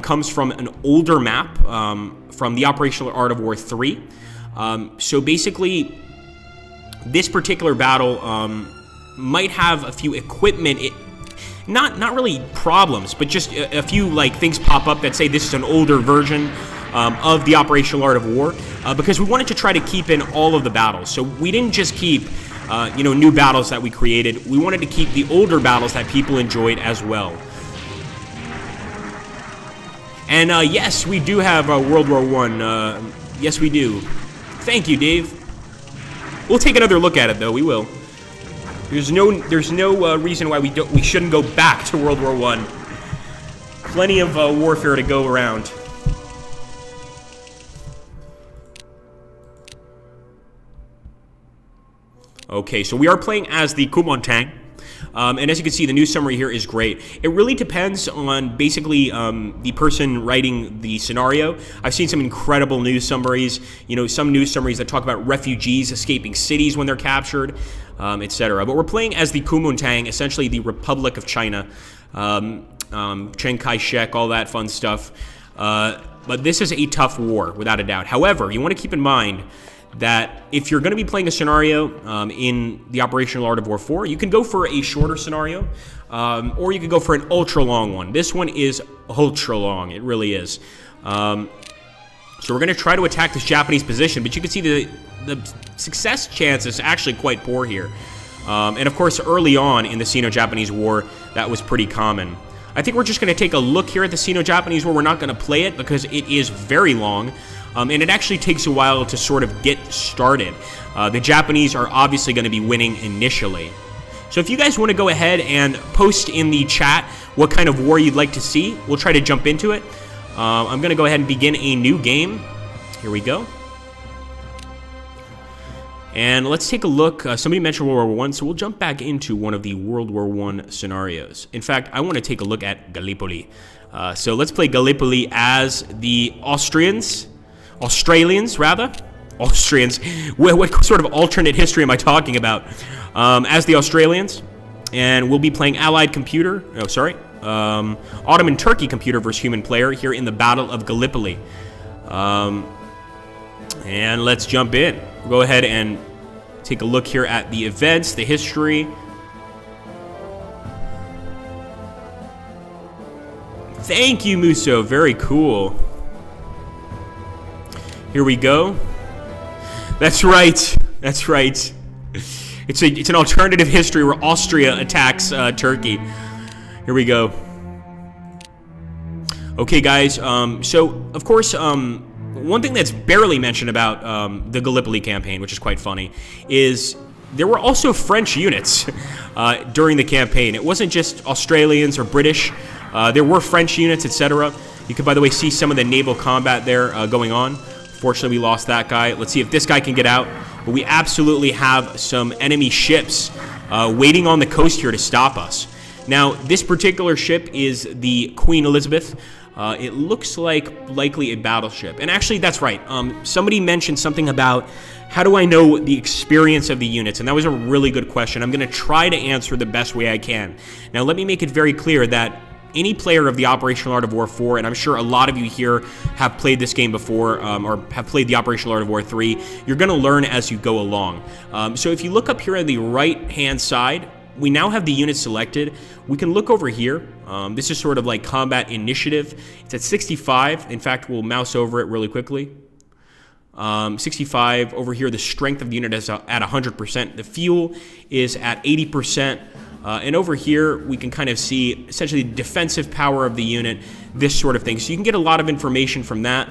comes from an older map from the Operational Art of War 3. So basically, this particular battle might have a few equipment, not really problems, but just a few like things pop up that say this is an older version of the Operational Art of War, because we wanted to try to keep in all of the battles. So we didn't just keep new battles that we created. We wanted to keep the older battles that people enjoyed as well. And yes, we do have World War I. Yes, we do. Thank you, Dave. We'll take another look at it, though. We will. There's no reason why we shouldn't go back to World War I. Plenty of warfare to go around. Okay, so we are playing as the Kuomintang. And as you can see, the news summary here is great. It really depends on basically the person writing the scenario. I've seen some incredible news summaries, some news summaries that talk about refugees escaping cities when they're captured, etc. But we're playing as the Kuomintang, essentially the Republic of China, Chiang Kai-shek, all that fun stuff. But this is a tough war, without a doubt. However, you want to keep in mind that if you're going to be playing a scenario in the Operational Art of War 4, you can go for a shorter scenario, or you can go for an ultra-long one. This one is ultra-long. It really is. So we're going to try to attack this Japanese position, but you can see the success chance is actually quite poor here. And of course, early on in the Sino-Japanese War, that was pretty common. I think we're just going to take a look here at the Sino-Japanese War. We're not going to play it because it is very long. And it actually takes a while to sort of get started. The Japanese are obviously going to be winning initially. So if you guys want to go ahead and post in the chat what kind of war you'd like to see, we'll try to jump into it. I'm going to go ahead and begin a new game. Here we go. And let's take a look. Somebody mentioned World War I, so we'll jump back into one of the World War I scenarios. In fact, I want to take a look at Gallipoli. So let's play Gallipoli as the Australians. What sort of alternate history am I talking about? As the Australians, and we'll be playing Allied computer. Oh, sorry, Ottoman Turkey computer versus human player here in the Battle of Gallipoli. And let's jump in. We'll go ahead and take a look here at the events, the history. Thank you, Muso. Very cool. Here we go. That's right. That's right. It's an alternative history where Austria attacks Turkey. Here we go. Okay, guys. So, of course, one thing that's barely mentioned about the Gallipoli campaign, which is quite funny, is there were also French units during the campaign. It wasn't just Australians or British. There were French units, etc. You can, by the way, see some of the naval combat there going on. Fortunately, we lost that guy. Let's see if this guy can get out. But we absolutely have some enemy ships waiting on the coast here to stop us. Now, this particular ship is the Queen Elizabeth. It looks like likely a battleship. And actually, that's right. Somebody mentioned something about how do I know the experience of the units? And that was a really good question. I'm going to try to answer the best way I can. Now, let me make it very clear that any player of the Operational Art of War 4, and I'm sure a lot of you here have played this game before or have played the Operational Art of War 3, you're going to learn as you go along. So if you look up here on the right-hand side, we now have the units selected. We can look over here. This is sort of like combat initiative. It's at 65. In fact, we'll mouse over it really quickly. 65 over here. The strength of the unit is at 100%. The fuel is at 80%. And over here, we can kind of see essentially the defensive power of the unit, this sort of thing. So you can get a lot of information from that.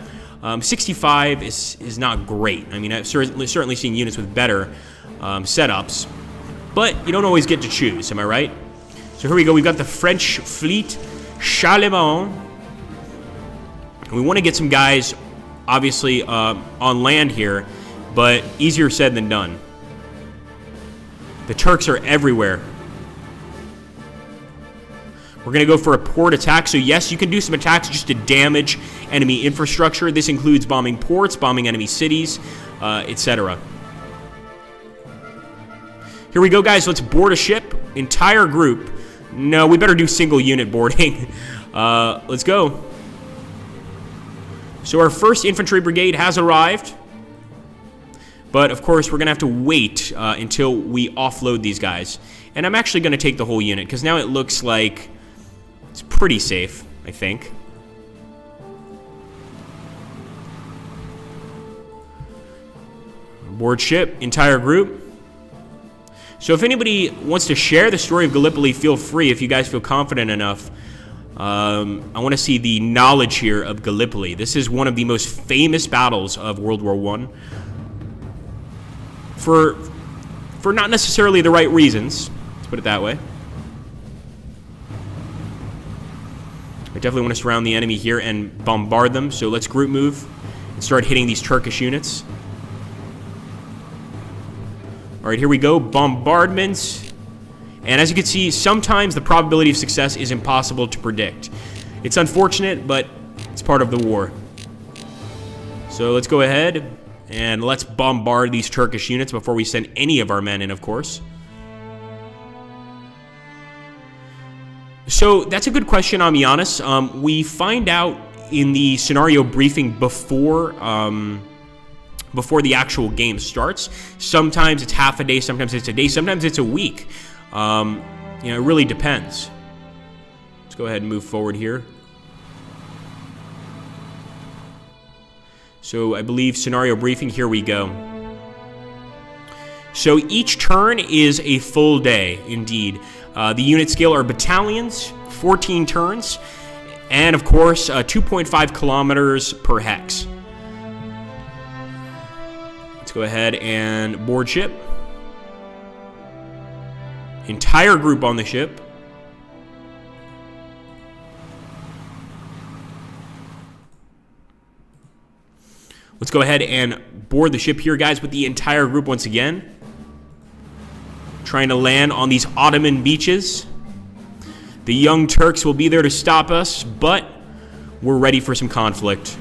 65 is not great. I mean, I've certainly seen units with better setups. but you don't always get to choose, am I right? So here we go. We've got the French fleet, Charlemagne. We want to get some guys, obviously, on land here, but easier said than done. The Turks are everywhere. We're going to go for a port attack. So yes, you can do some attacks just to damage enemy infrastructure. This includes bombing ports, bombing enemy cities, etc. Here we go, guys. Let's board a ship. Entire group. No, we better do single unit boarding. Let's go. So our first infantry brigade has arrived. But, of course, we're going to have to wait until we offload these guys. And I'm actually going to take the whole unit, because now it looks like it's pretty safe, I think. Board ship, entire group. So if anybody wants to share the story of Gallipoli, feel free if you guys feel confident enough. I want to see the knowledge here of Gallipoli. This is one of the most famous battles of World War I. For not necessarily the right reasons. Let's put it that way. I definitely want to surround the enemy here and bombard them. So let's group move and start hitting these Turkish units. All right, here we go. Bombardments. And as you can see, sometimes the probability of success is impossible to predict. It's unfortunate, but it's part of the war. So let's go ahead and let's bombard these Turkish units before we send any of our men in, of course. So that's a good question, I'll be honest. We find out in the scenario briefing before the actual game starts. Sometimes it's half a day, sometimes it's a day, sometimes it's a week. You know, it really depends. Let's go ahead and move forward here. So I believe scenario briefing, here we go. So each turn is a full day, indeed. The unit scale are battalions, 14 turns, and of course 2.5 kilometers per hex. Let's go ahead and board ship. Entire group on the ship. Let's go ahead and board the ship here, guys, with the entire group once again. Trying to land on these Ottoman beaches. The young Turks will be there to stop us, but we're ready for some conflict.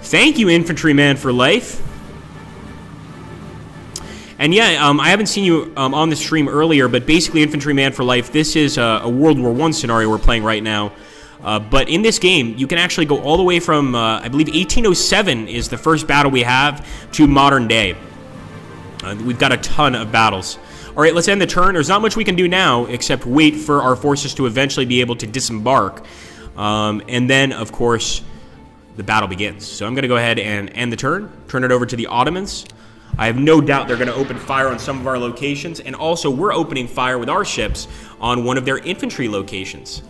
Thank you, Infantryman for Life. And yeah, I haven't seen you on the stream earlier, but basically, Infantryman for Life, this is a World War I scenario we're playing right now. But in this game, you can actually go all the way from, I believe, 1807 is the first battle we have, to modern day. We've got a ton of battles. All right, let's end the turn. There's not much we can do now except wait for our forces to eventually be able to disembark. And then, of course, the battle begins. So I'm going to go ahead and end the turn, turn it over to the Ottomans. I have no doubt they're going to open fire on some of our locations, and also we're opening fire with our ships on one of their infantry locations.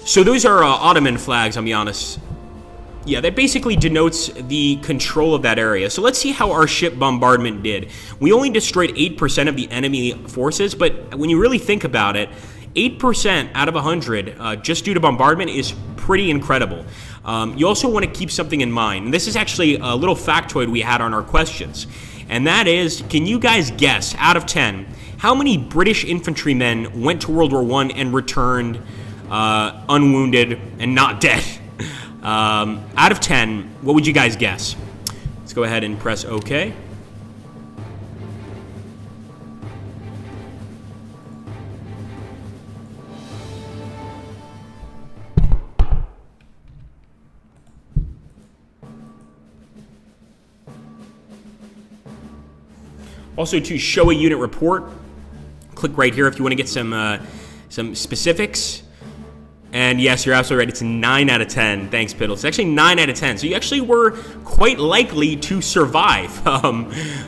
So those are Ottoman flags, I'll be honest. Yeah, that basically denotes the control of that area. So let's see how our ship bombardment did. We only destroyed 8% of the enemy forces, but when you really think about it, 8% out of 100 just due to bombardment is pretty incredible. You also want to keep something in mind. And this is actually a little factoid we had on our questions. And that is, can you guys guess, out of 10, how many British infantrymen went to World War I and returned unwounded and not dead? Out of 10, what would you guys guess? Let's go ahead and press OK. Also, to show a unit report, click right here if you want to get some specifics. And yes, you're absolutely right. It's 9 out of 10. Thanks, Piddle. It's actually 9 out of 10. So you actually were quite likely to survive,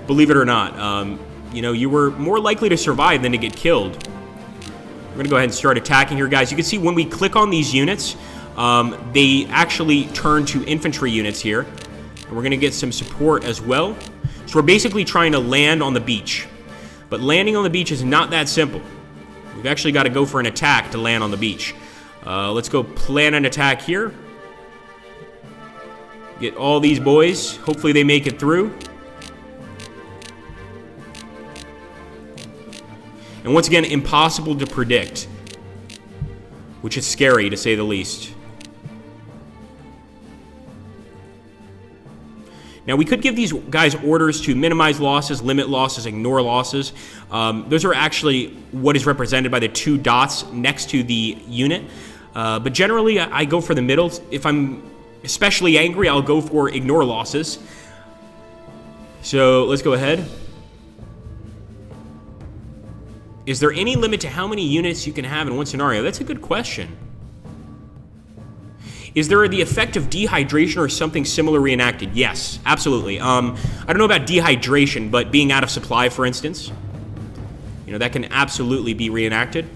believe it or not. You know, you were more likely to survive than to get killed. We're going to go ahead and start attacking here, guys. You can see when we click on these units, they actually turn to infantry units here. And we're going to get some support as well. So we're basically trying to land on the beach. But landing on the beach is not that simple. We've actually got to go for an attack to land on the beach. Let's go plan an attack here. Get all these boys. Hopefully they make it through. And once again, impossible to predict. Which is scary, to say the least. Now, we could give these guys orders to minimize losses, limit losses, ignore losses. Those are actually what is represented by the 2 dots next to the unit. But generally, I go for the middle. If I'm especially angry, I'll go for ignore losses. So let's go ahead. Is there any limit to how many units you can have in one scenario? That's a good question. Is there the effect of dehydration or something similar reenacted? Yes, absolutely. I don't know about dehydration, but being out of supply, for instance, you know, that can absolutely be reenacted.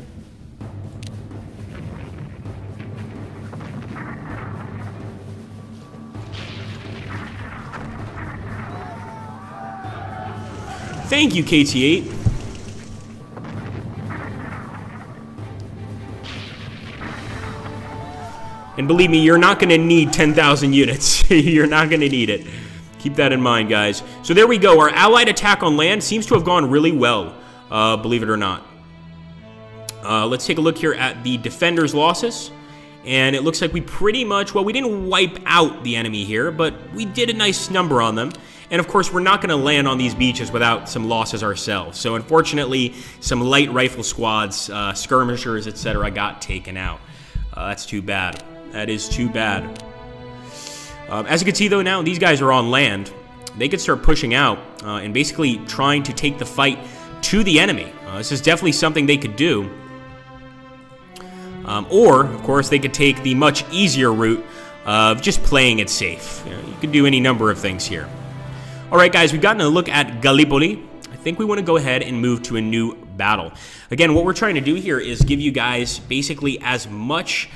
Thank you, KT8. And believe me, you're not going to need 10,000 units. You're not going to need it. Keep that in mind, guys. So there we go. Our allied attack on land seems to have gone really well, believe it or not. Let's take a look here at the defenders' losses. And it looks like we pretty much, well, we didn't wipe out the enemy here, but we did a nice number on them. And of course, we're not going to land on these beaches without some losses ourselves. So unfortunately, some light rifle squads, skirmishers, etc. got taken out. That's too bad. That is too bad. As you can see, though, now these guys are on land. They could start pushing out and basically trying to take the fight to the enemy. This is definitely something they could do. Or, of course, they could take the much easier route of just playing it safe. You could do any number of things here. All right, guys, we've gotten a look at Gallipoli. I think we want to go ahead and move to a new battle. Again, what we're trying to do here is give you guys basically as much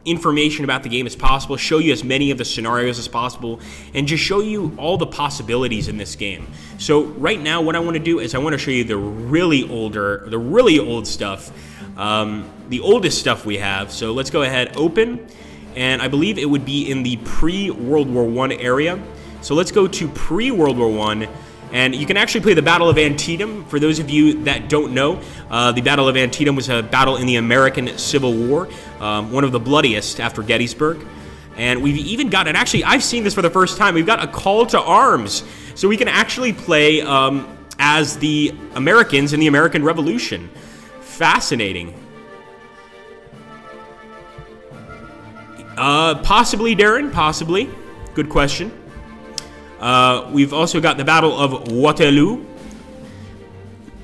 information about the game as possible, show you as many of the scenarios as possible, and just show you all the possibilities in this game. So right now, what I want to do is I want to show you the really old stuff, the oldest stuff we have. So let's go ahead, open, and I believe it would be in the pre-World War I area. So let's go to pre-World War I. And you can actually play the Battle of Antietam. For those of you that don't know, the Battle of Antietam was a battle in the American Civil War, one of the bloodiest after Gettysburg. And we've even got, and actually I've seen this for the first time, we've got a call to arms. So we can actually play as the Americans in the American Revolution. Fascinating. Possibly, Darren, possibly. Good question. We've also got the Battle of Waterloo.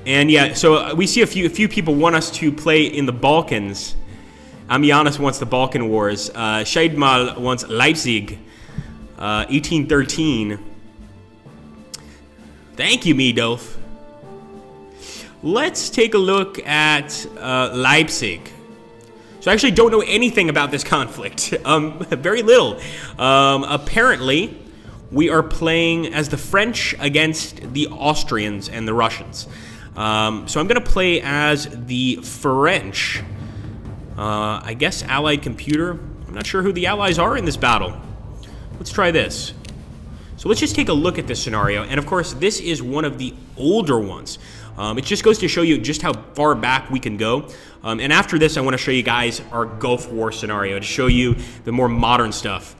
And yeah, so we see a few people want us to play in the Balkans. Amianis wants the Balkan Wars. Scheidmal wants Leipzig. 1813. Thank you, Meadolf. Let's take a look at Leipzig. So I actually don't know anything about this conflict. Very little. Apparently, we are playing as the French against the Austrians and the Russians. So I'm going to play as the French. I guess Allied computer. I'm not sure who the allies are in this battle. Let's try this. So let's just take a look at this scenario. And of course, this is one of the older ones. It just goes to show you just how far back we can go. And after this, I want to show you guys our Gulf War scenario to show you the more modern stuff.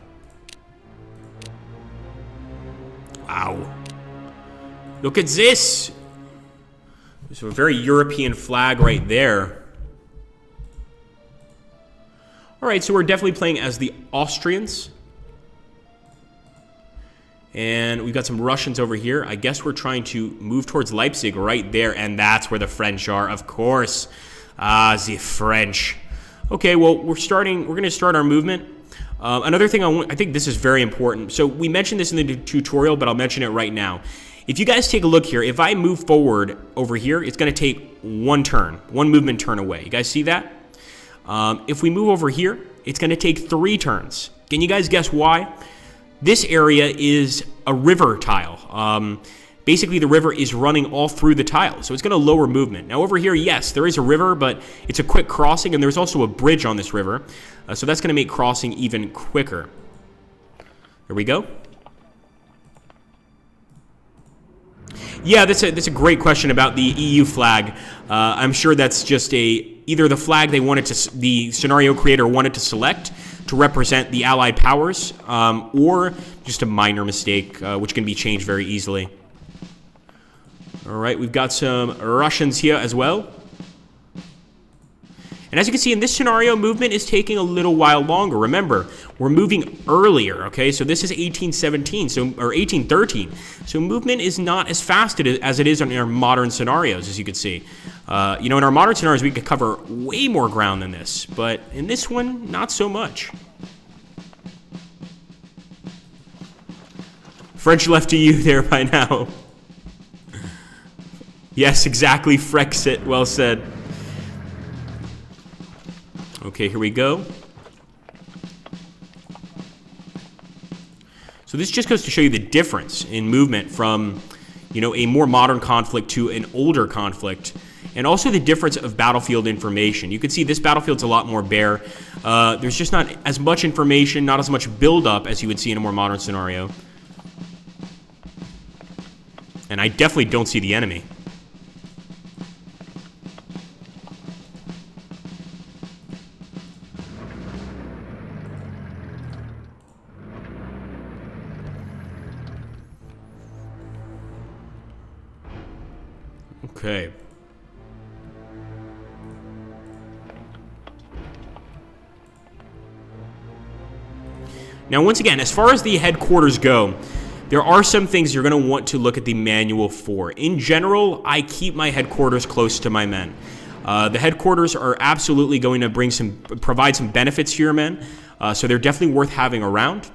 Wow. Look at this. There's a very European flag right there. All right, so we're definitely playing as the Austrians. And we've got some Russians over here. I guess we're trying to move towards Leipzig right there, and that's where the French are, of course. Ah, the French. Okay, well, we're going to start our movement. Another thing I think this is very important. So we mentioned this in the tutorial, but I'll mention it right now. If you guys take a look here, if I move forward over here, it's going to take one movement turn away. You guys see that? If we move over here, it's going to take 3 turns. Can you guys guess why? This area is a river tile. Basically, the river is running all through the tile, so it's going to lower movement. Now, over here, yes, there is a river, but it's a quick crossing, and there's also a bridge on this river, so that's going to make crossing even quicker. There we go. Yeah, that's a great question about the EU flag. I'm sure that's just either the flag the scenario creator wanted to select to represent the Allied powers, or just a minor mistake, which can be changed very easily. All right, we've got some Russians here as well. And as you can see, in this scenario, movement is taking a little while longer. Remember, we're moving earlier, okay? So this is 1817, or 1813. So movement is not as fast as it is in our modern scenarios, as you can see. You know, in our modern scenarios, we could cover way more ground than this. But in this one, not so much. French left to you there by now. Yes, exactly, Frexit. Well said. Okay, here we go. So this just goes to show you the difference in movement from, you know, a more modern conflict to an older conflict, and also the difference of battlefield information. You can see this battlefield's a lot more bare. There's just not as much information, not as much build-up as you would see in a more modern scenario. And I definitely don't see the enemy. Okay. Now, once again, as far as the headquarters go, there are some things you're going to want to look at the manual for. In general, I keep my headquarters close to my men. The headquarters are absolutely going to provide some benefits to your men, so they're definitely worth having around.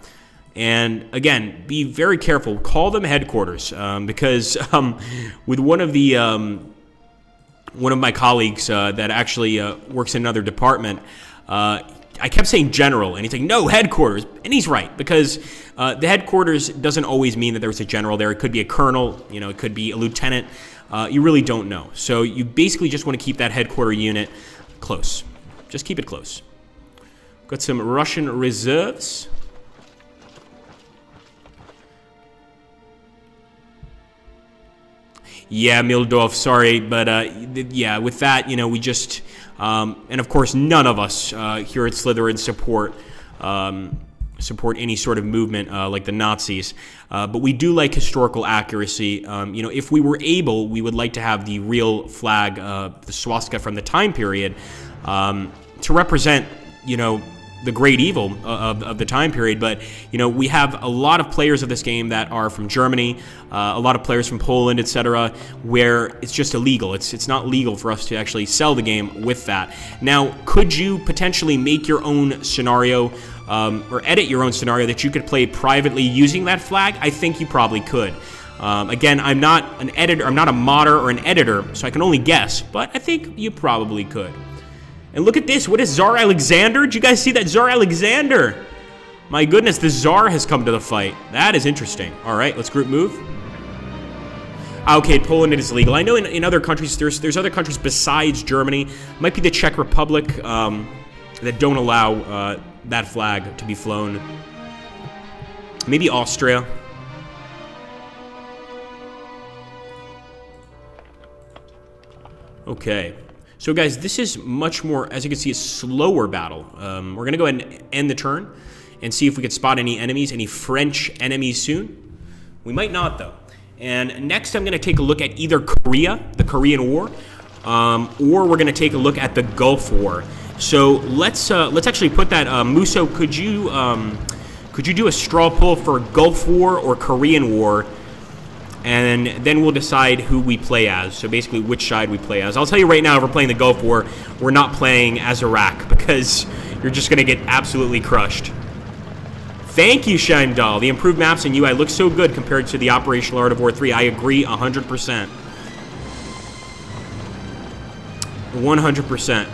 And again, be very careful. Call them headquarters, because with one of my colleagues that actually works in another department, I kept saying general, and he's like, no, headquarters. And he's right, because the headquarters doesn't always mean that there's a general there. It could be a colonel, you know, it could be a lieutenant. You really don't know. So you basically just want to keep that headquarter unit close. Just keep it close. Got some Russian reserves. Yeah, Mildorf, sorry, but yeah, with that, you know, we just, and of course, none of us here at Slytherin support any sort of movement like the Nazis, but we do like historical accuracy. You know, if we were able, we would like to have the real flag, the swastika from the time period, to represent, you know, the great evil of the time period. But, you know, we have a lot of players of this game that are from Germany, a lot of players from Poland, etc., where it's just illegal. It's not legal for us to actually sell the game with that. Now, could you potentially make your own scenario, or edit your own scenario that you could play privately using that flag? I think you probably could. Again, I'm not an editor, I'm not a modder or an editor, so I can only guess, but I think you probably could. And look at this. What is Tsar Alexander? Did you guys see that? Tsar Alexander. My goodness, the Tsar has come to the fight. That is interesting. All right, let's group move. Okay, Poland is legal. I know in other countries, there's other countries besides Germany. It might be the Czech Republic that don't allow that flag to be flown. Maybe Austria. Okay. So guys, this is much more, as you can see, a slower battle. We're going to go ahead and end the turn and see if we could spot any enemies, any French enemies soon. We might not, though. And next I'm going to take a look at either Korea, the Korean War, or we're going to take a look at the Gulf War. So let's actually put that, Muso, could you do a straw poll for Gulf War or Korean War? and then we'll decide who we play as. So basically, which side we play as. I'll tell you right now, if we're playing the Gulf War, we're not playing as Iraq because you're just going to get absolutely crushed. Thank you, Shine-Doll. The improved maps in UI look so good compared to the Operational Art of War 3. I agree 100%. 100%.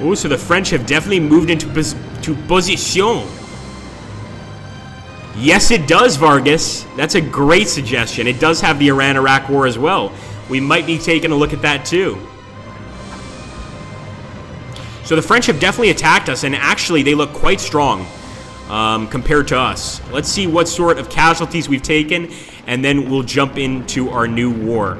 Oh, so the French have definitely moved into position. Yes, it does, Vargas. That's a great suggestion. It does have the Iran-Iraq War as well. We might be taking a look at that too. So the French have definitely attacked us, and actually they look quite strong compared to us. Let's see what sort of casualties we've taken, and then we'll jump into our new war.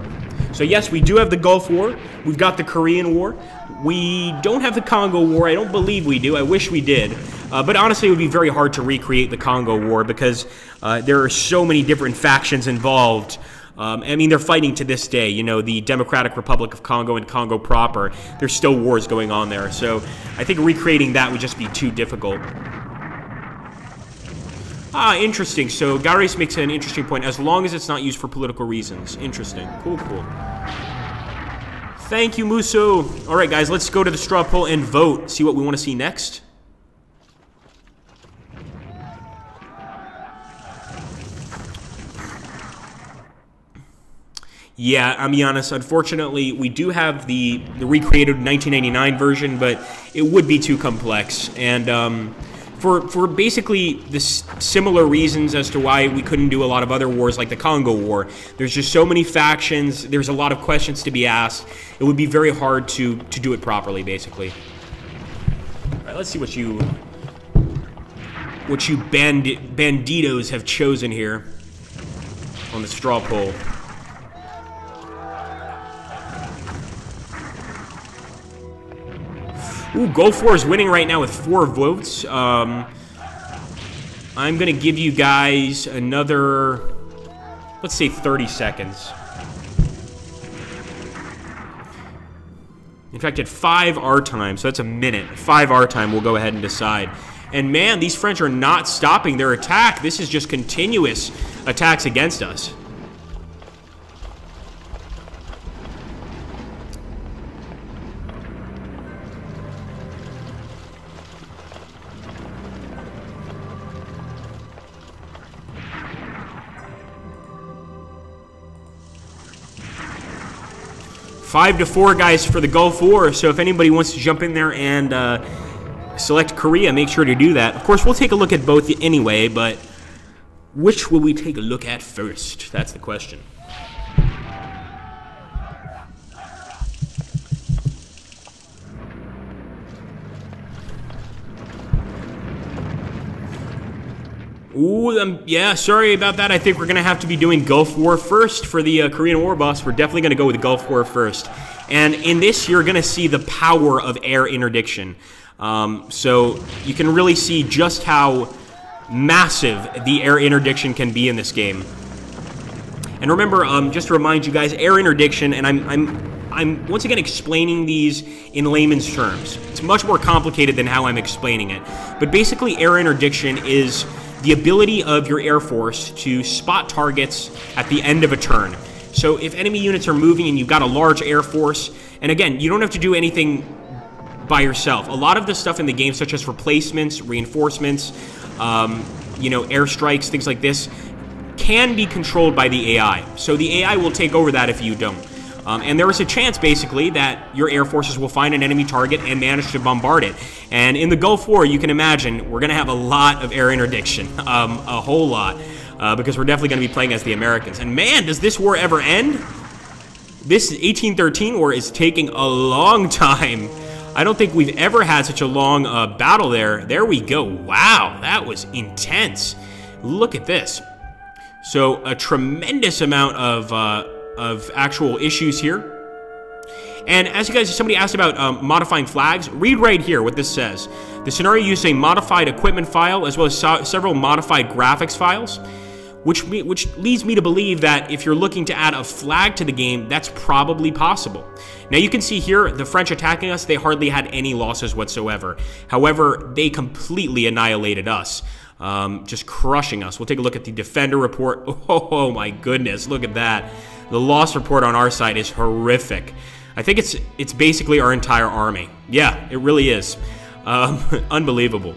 So yes, we do have the Gulf War. We've got the Korean War. We don't have the Congo War. I don't believe we do. I wish we did. But honestly, it would be very hard to recreate the Congo War because there are so many different factions involved. I mean, they're fighting to this day. You know, the Democratic Republic of Congo and Congo proper, there's still wars going on there. So I think recreating that would just be too difficult. Ah, interesting. So Garis makes an interesting point. As long as it's not used for political reasons. Interesting. Cool, cool. Thank you, Muso. All right, guys, let's go to the straw poll and vote. See what we want to see next. Yeah, I'll be honest. Unfortunately, we do have the recreated 1999 version, but it would be too complex. And for basically the similar reasons as to why we couldn't do a lot of other wars like the Congo War. There's just so many factions. There's a lot of questions to be asked. It would be very hard to do it properly, basically. All right, let's see what you banditos have chosen here on the straw poll. Ooh, Gulf War is winning right now with 4 votes. I'm going to give you guys another, let's say 30 seconds. In fact, at 5 our time, so that's a minute. 5 our time, we'll go ahead and decide. And man, these French are not stopping their attack. This is just continuous attacks against us. Five to 4, guys, for the Gulf War. So if anybody wants to jump in there and select Korea, make sure to do that. Of course, we'll take a look at both anyway, but which will we take a look at first? That's the question. Ooh, yeah, sorry about that. I think we're going to have to be doing Gulf War first for the Korean War boss. We're definitely going to go with Gulf War first. And in this, you're going to see the power of air interdiction. So you can really see just how massive the air interdiction can be in this game. And remember, just to remind you guys, air interdiction, and I'm once again explaining these in layman's terms. It's much more complicated than how I'm explaining it. But basically, air interdiction is the ability of your Air Force to spot targets at the end of a turn. So if enemy units are moving and you've got a large Air Force, and again, you don't have to do anything by yourself. A lot of the stuff in the game, such as replacements, reinforcements, you know, airstrikes, things like this, can be controlled by the AI. So the AI will take over that if you don't. And there is a chance, basically, that your air forces will find an enemy target and manage to bombard it. And in the Gulf War, you can imagine, we're going to have a lot of air interdiction, a whole lot, because we're definitely going to be playing as the Americans. And man, does this war ever end? This 1813 war is taking a long time. I don't think we've ever had such a long battle there. There we go. Wow, that was intense. Look at this. So a tremendous amount of actual issues here. And as you guys, somebody asked about modifying flags, read right here what this says. The scenario uses a modified equipment file as well as several modified graphics files. which leads me to believe that if you're looking to add a flag to the game, that's probably possible. Now you can see here, the French attacking us, they hardly had any losses whatsoever. However, they completely annihilated us, just crushing us. We'll take a look at the defender report. Oh my goodness, look at that. The loss report on our side is horrific. I think it's basically our entire army. Yeah, it really is. Unbelievable.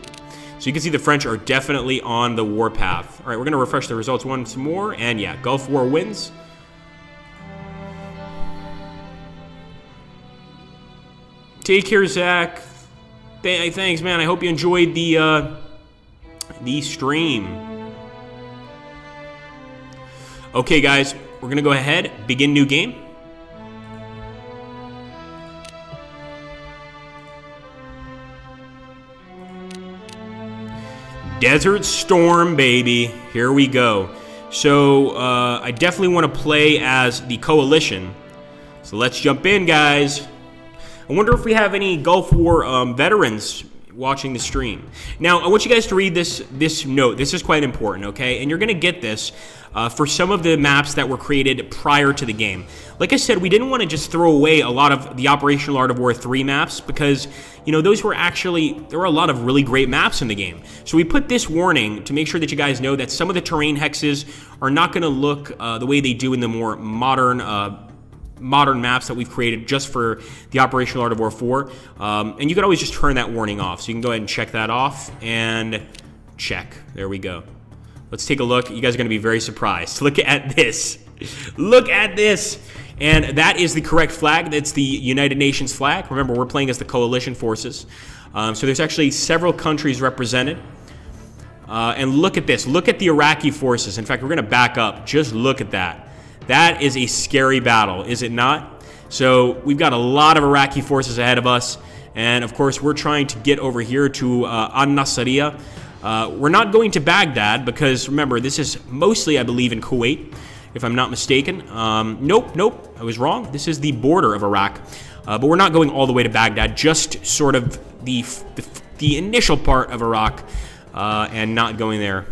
So you can see the French are definitely on the warpath. All right, we're going to refresh the results once more. And yeah, Gulf War wins. Take care, Zach. Thanks, man. I hope you enjoyed the stream. Okay, guys, we're going to go ahead, begin new game. Desert Storm, baby. Here we go. So, I definitely want to play as the coalition. So let's jump in, guys. I wonder if we have any Gulf War veterans watching the stream. Now, I want you guys to read this note. This is quite important, okay? And you're going to get this for some of the maps that were created prior to the game. Like I said, we didn't want to just throw away a lot of the Operational Art of War 3 maps because, you know, those were actually, there were a lot of really great maps in the game. So we put this warning to make sure that you guys know that some of the terrain hexes are not going to look the way they do in the more modern maps that we've created just for the Operational Art of War 4. And you can always just turn that warning off. So you can go ahead and check that off and check. There we go. Let's take a look. You guys are going to be very surprised. Look at this. Look at this. And that is the correct flag. That's the United Nations flag. Remember, we're playing as the coalition forces. So there's actually several countries represented. And look at this. Look at the Iraqi forces. In fact, we're going to back up. Just look at that. That is a scary battle, is it not? So we've got a lot of Iraqi forces ahead of us. And, of course, we're trying to get over here to An-Nasiriyah. We're not going to Baghdad because, remember, this is mostly, I believe, in Kuwait, if I'm not mistaken. Nope, I was wrong. This is the border of Iraq. But we're not going all the way to Baghdad, just sort of the initial part of Iraq and not going there.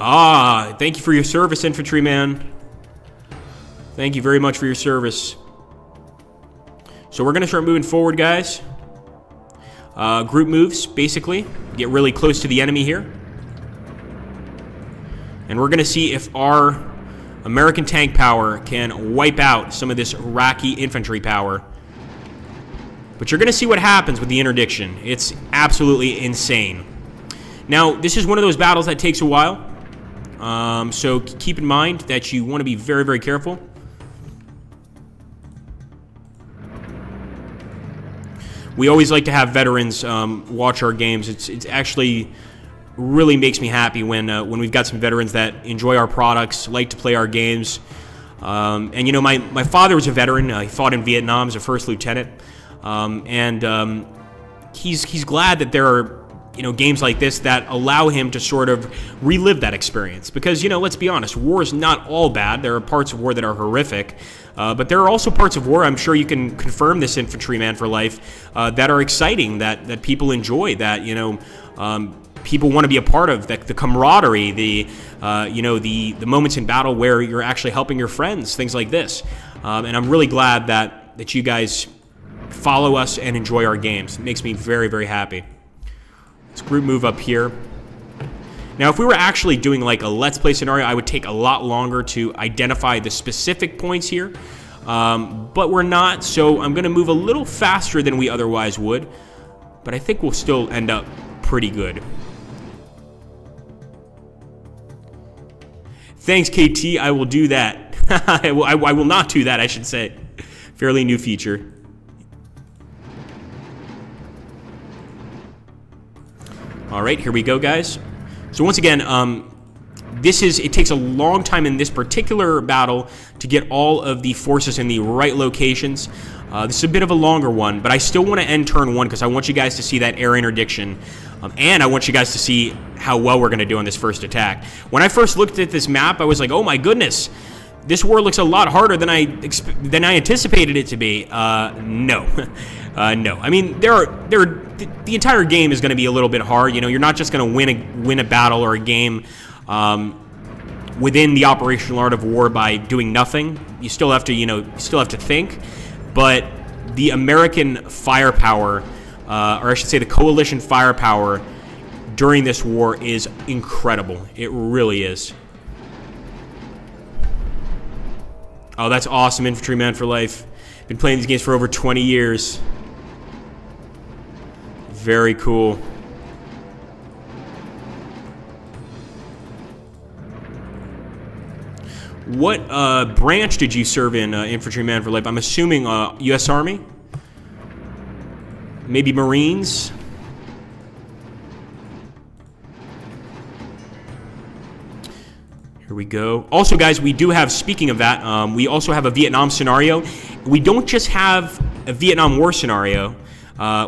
Ah, thank you for your service, infantryman. Thank you very much for your service. So we're going to start moving forward, guys. Group moves, basically. Get really close to the enemy here. And we're going to see if our American tank power can wipe out some of this Iraqi infantry power. But you're going to see what happens with the interdiction. It's absolutely insane. Now, this is one of those battles that takes a while. So keep in mind that you want to be very, very careful. We always like to have veterans watch our games. It's actually really makes me happy when we've got some veterans that enjoy our products, like to play our games. And you know, my father was a veteran. He fought in Vietnam as a first lieutenant, and he's glad that there are, you know, games like this that allow him to sort of relive that experience. Because, you know, let's be honest, war is not all bad. There are parts of war that are horrific. But there are also parts of war, I'm sure you can confirm this, infantryman for life, that are exciting, that people enjoy, that, you know, people want to be a part of, the camaraderie, you know, the moments in battle where you're actually helping your friends, things like this. And I'm really glad that you guys follow us and enjoy our games. It makes me very, very happy. Let's group move up here. Now, if we were actually doing like a Let's Play scenario, I would take a lot longer to identify the specific points here. But we're not, so I'm going to move a little faster than we otherwise would. But I think we'll still end up pretty good. Thanks, KT. I will do that. I will not do that, I should say. Fairly new feature. All right, here we go, guys. So once again, it takes a long time in this particular battle to get all of the forces in the right locations. This is a bit of a longer one, but I still want to end turn one because I want you guys to see that air interdiction. And I want you guys to see how well we're going to do on this first attack. When I first looked at this map, I was like, oh my goodness, this war looks a lot harder than I anticipated it to be. No. No. I mean, the entire game is going to be a little bit hard. You know, you're not just going to win a battle or a game within the operational art of war by doing nothing. You still have to, you still have to think. But the American firepower, or I should say the coalition firepower during this war is incredible. It really is. Oh, that's awesome, Infantryman for life. Been playing these games for over 20 years. Very cool. What branch did you serve in, Infantryman for life? I'm assuming U.S. Army? Maybe Marines? Here we go. Also, guys, we do have, speaking of that, we also have a Vietnam scenario. We don't just have a Vietnam War scenario.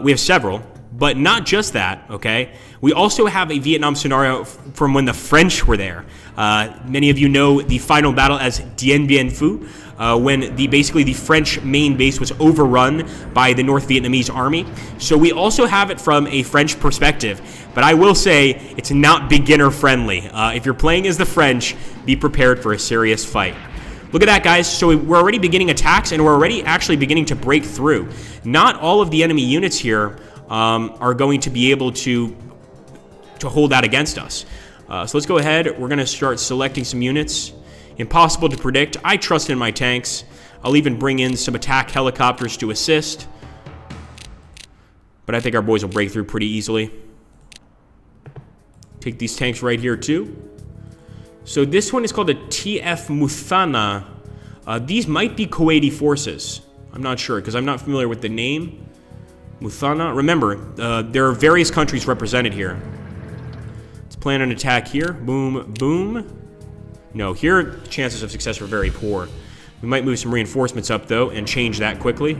We have several, but not just that, okay? We also have a Vietnam scenario from when the French were there. Many of you know the final battle as Dien Bien Phu, when basically the French main base was overrun by the North Vietnamese army. So we also have it from a French perspective. But I will say it's not beginner friendly. If you're playing as the French, be prepared for a serious fight. Look at that, guys. So we're already beginning attacks, and we're already actually beginning to break through. Not all of the enemy units here are going to be able to hold that against us. So let's go ahead. We're going to start selecting some units. Impossible to predict. I trust in my tanks. I'll even bring in some attack helicopters to assist. But I think our boys will break through pretty easily. Take these tanks right here too. So this one is called a TF Muthana. These might be Kuwaiti forces. I'm not sure because I'm not familiar with the name. Muthana. Remember, there are various countries represented here. Let's plan an attack here. Boom, boom. No, here chances of success are very poor. We might move some reinforcements up though and change that quickly.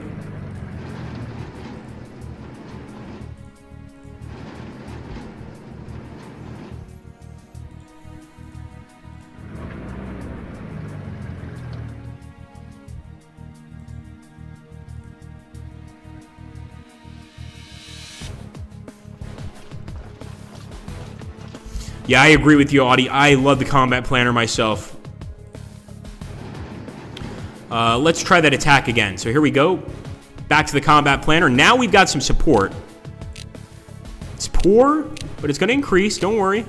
Yeah, I agree with you, Audie. I love the combat planner myself. Let's try that attack again. So here we go. Back to the combat planner. Now we've got some support. It's poor, but it's going to increase. Don't worry.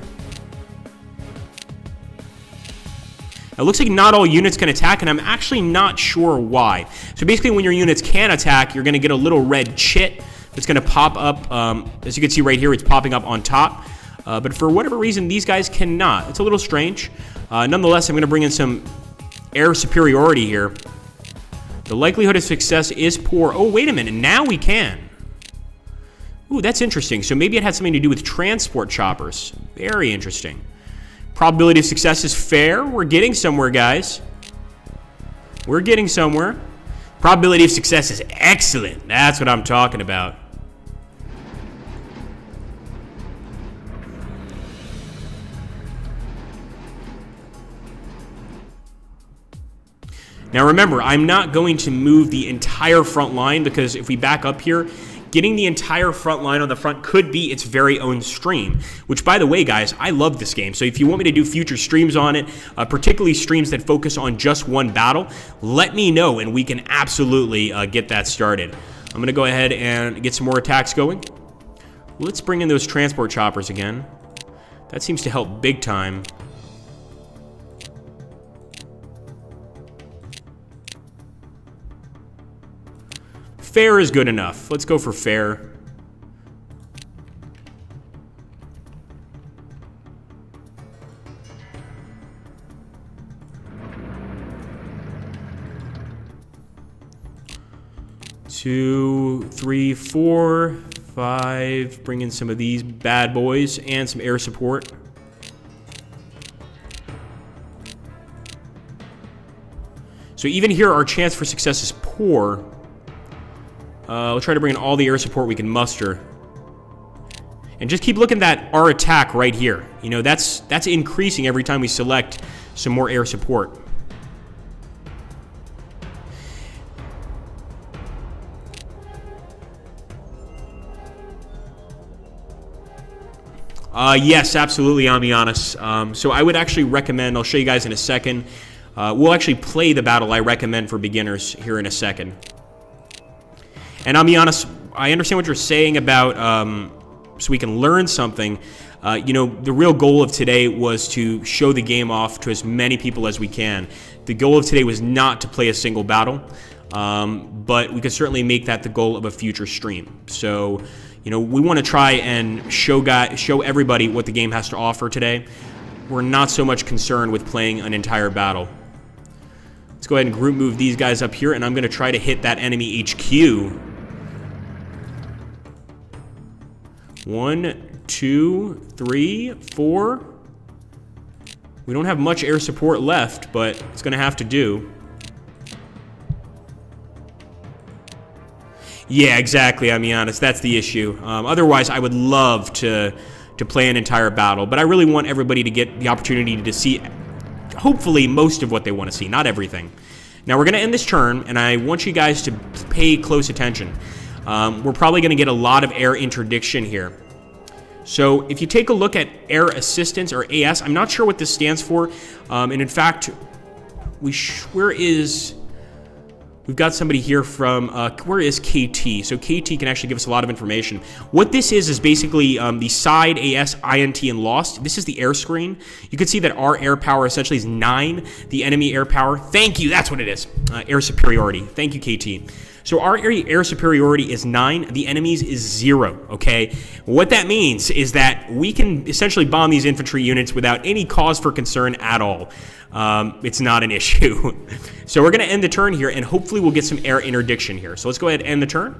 It looks like not all units can attack, and I'm actually not sure why. So basically, when your units can attack, you're going to get a little red chit that's going to pop up. As you can see right here, it's popping up on top. But for whatever reason, these guys cannot. It's a little strange. Nonetheless, I'm going to bring in some air superiority here. The likelihood of success is poor. Oh, wait a minute. Now we can. Ooh, that's interesting. So maybe it had something to do with transport choppers. Very interesting. Probability of success is fair. We're getting somewhere, guys. We're getting somewhere. Probability of success is excellent. That's what I'm talking about. Now remember, I'm not going to move the entire front line because if we back up here, getting the entire front line on the front could be its very own stream. Which, by the way, guys, I love this game. So if you want me to do future streams on it, particularly streams that focus on just one battle, let me know and we can absolutely get that started. I'm going to go ahead and get some more attacks going. Let's bring in those transport choppers again. That seems to help big time. Fair is good enough. Let's go for fair. Two, three, four, five. Bring in some of these bad boys and some air support. So even here, our chance for success is poor. We'll try to bring in all the air support we can muster. And just keep looking at our attack right here. You know, that's increasing every time we select some more air support. Yes, absolutely, Amianis. So I would actually recommend, I'll show you guys in a second. We'll actually play the battle I recommend for beginners here in a second. And Amianis, I understand what you're saying about so we can learn something. You know, the real goal of today was to show the game off to as many people as we can. The goal of today was not to play a single battle, but we could certainly make that the goal of a future stream. So, you know, we want to try and show everybody what the game has to offer today. We're not so much concerned with playing an entire battle. Let's go ahead and group move these guys up here, and I'm going to try to hit that enemy HQ. 1, 2, 3, 4. We don't have much air support left, but it's going to have to do. Yeah, exactly, I'm being honest. That's the issue. Otherwise, I would love to play an entire battle, but I really want everybody to get the opportunity to see, hopefully, most of what they want to see, not everything. Now, we're going to end this turn, and I want you guys to pay close attention. We're probably going to get a lot of air interdiction here. So if you take a look at Air Assistance, or AS, I'm not sure what this stands for. And in fact, we've got somebody here from, where is KT? So KT can actually give us a lot of information. What this is basically the side AS, INT, and lost. This is the air screen. You can see that our air power essentially is 9. The enemy air power, thank you, that's what it is. Air superiority. Thank you, KT. So our air superiority is 9, the enemy's is 0, okay? What that means is that we can essentially bomb these infantry units without any cause for concern at all. It's not an issue. So we're going to end the turn here, and hopefully we'll get some air interdiction here. So let's go ahead and end the turn.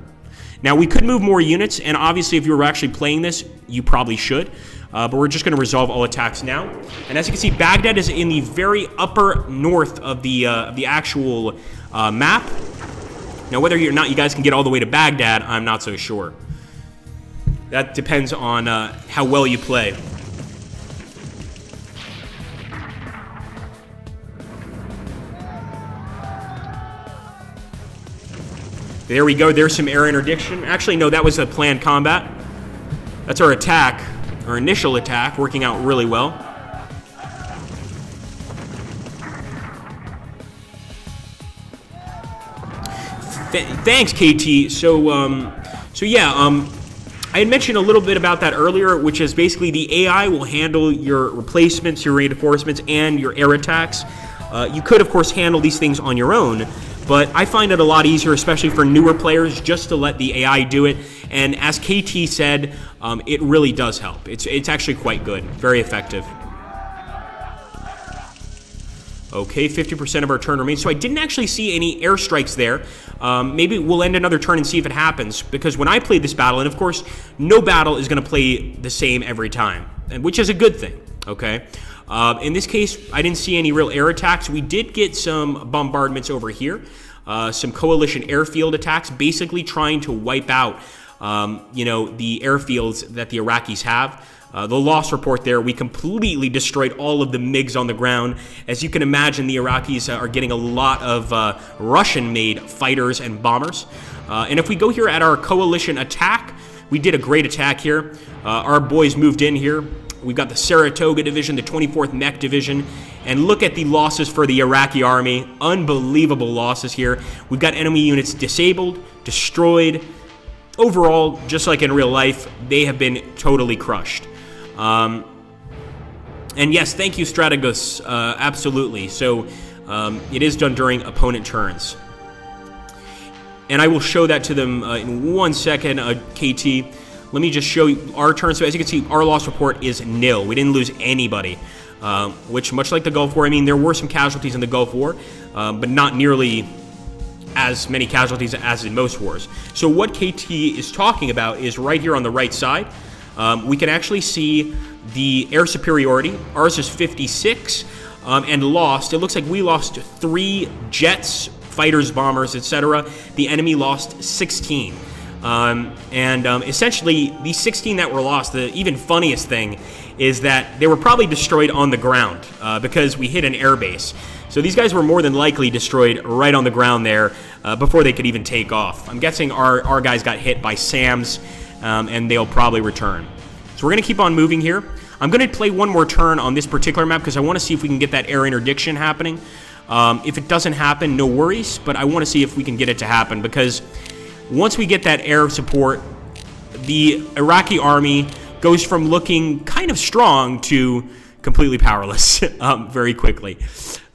Now, we could move more units, and obviously if you were actually playing this, you probably should. But we're just going to resolve all attacks now. And as you can see, Baghdad is in the very upper north of the actual map. Now, whether or not you guys can get all the way to Baghdad, I'm not so sure. That depends on how well you play. There we go. There's some air interdiction. Actually, no, that was a planned combat. That's our attack, our initial attack, working out really well. Thanks, KT. So yeah, I had mentioned a little bit about that earlier, which is basically the AI will handle your replacements, your reinforcements, and your air attacks. You could, of course, handle these things on your own, but I find it a lot easier, especially for newer players, just to let the AI do it. And as KT said, it really does help. It's actually quite good, very effective. Okay, 50% of our turn remains. So I didn't actually see any airstrikes there. Maybe we'll end another turn and see if it happens, because when I played this battle, and of course, no battle is going to play the same every time, which is a good thing, okay? In this case, I didn't see any real air attacks. We did get some bombardments over here, some coalition airfield attacks, basically trying to wipe out, you know, the airfields that the Iraqis have. The loss report there, we completely destroyed all of the MiGs on the ground. As you can imagine, the Iraqis are getting a lot of Russian-made fighters and bombers. And if we go here at our coalition attack, we did a great attack here. Our boys moved in here. We've got the Saratoga Division, the 24th Mech Division, and look at the losses for the Iraqi army. Unbelievable losses here. We've got enemy units disabled, destroyed. Overall, just like in real life, they have been totally crushed. And yes, thank you, Strategos. Absolutely. So it is done during opponent turns. And I will show that to them in 1 second, KT. Let me just show you our turn. So as you can see, our loss report is 0. We didn't lose anybody, which, much like the Gulf War, I mean, there were some casualties in the Gulf War, but not nearly as many casualties as in most wars. So what KT is talking about is right here on the right side. We can actually see the air superiority. Ours is 56, and lost. It looks like we lost 3 jets, fighters, bombers, etc. The enemy lost 16. Essentially, these 16 that were lost, the even funniest thing is that they were probably destroyed on the ground because we hit an air base. So these guys were more than likely destroyed right on the ground there before they could even take off. I'm guessing our guys got hit by SAMs, and they'll probably return. So we're going to keep on moving here. I'm going to play one more turn on this particular map because I want to see if we can get that air interdiction happening. If it doesn't happen, no worries, but I want to see if we can get it to happen because once we get that air support, the Iraqi army goes from looking kind of strong to completely powerless very quickly.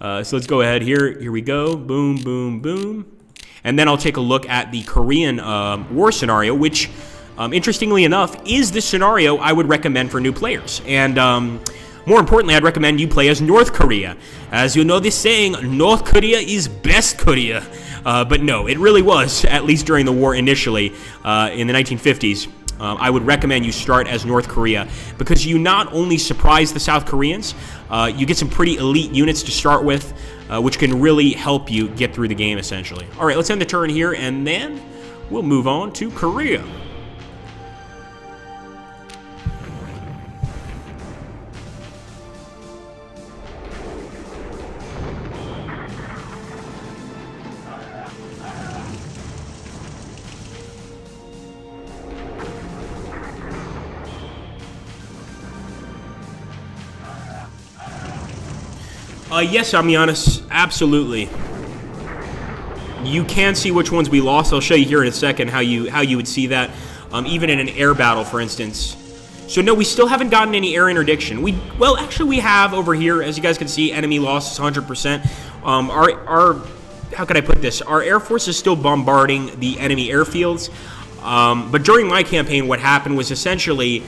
So let's go ahead here. Here we go. Boom, boom, boom. And then I'll take a look at the Korean war scenario, which, interestingly enough, is the scenario I would recommend for new players. And more importantly, I'd recommend you play as North Korea. As you know this saying, North Korea is best Korea. But no, it really was, at least during the war initially in the 1950s. I would recommend you start as North Korea because you not only surprise the South Koreans, you get some pretty elite units to start with, which can really help you get through the game, essentially. All right, let's end the turn here, and then we'll move on to Korea. Yes, Amianis, absolutely. You can see which ones we lost. I'll show you here in a second how you would see that, even in an air battle, for instance. So no, we still haven't gotten any air interdiction. Well, actually, we have over here, as you guys can see, enemy loss is 100%. How can I put this? Our air force is still bombarding the enemy airfields, but during my campaign, what happened was essentially,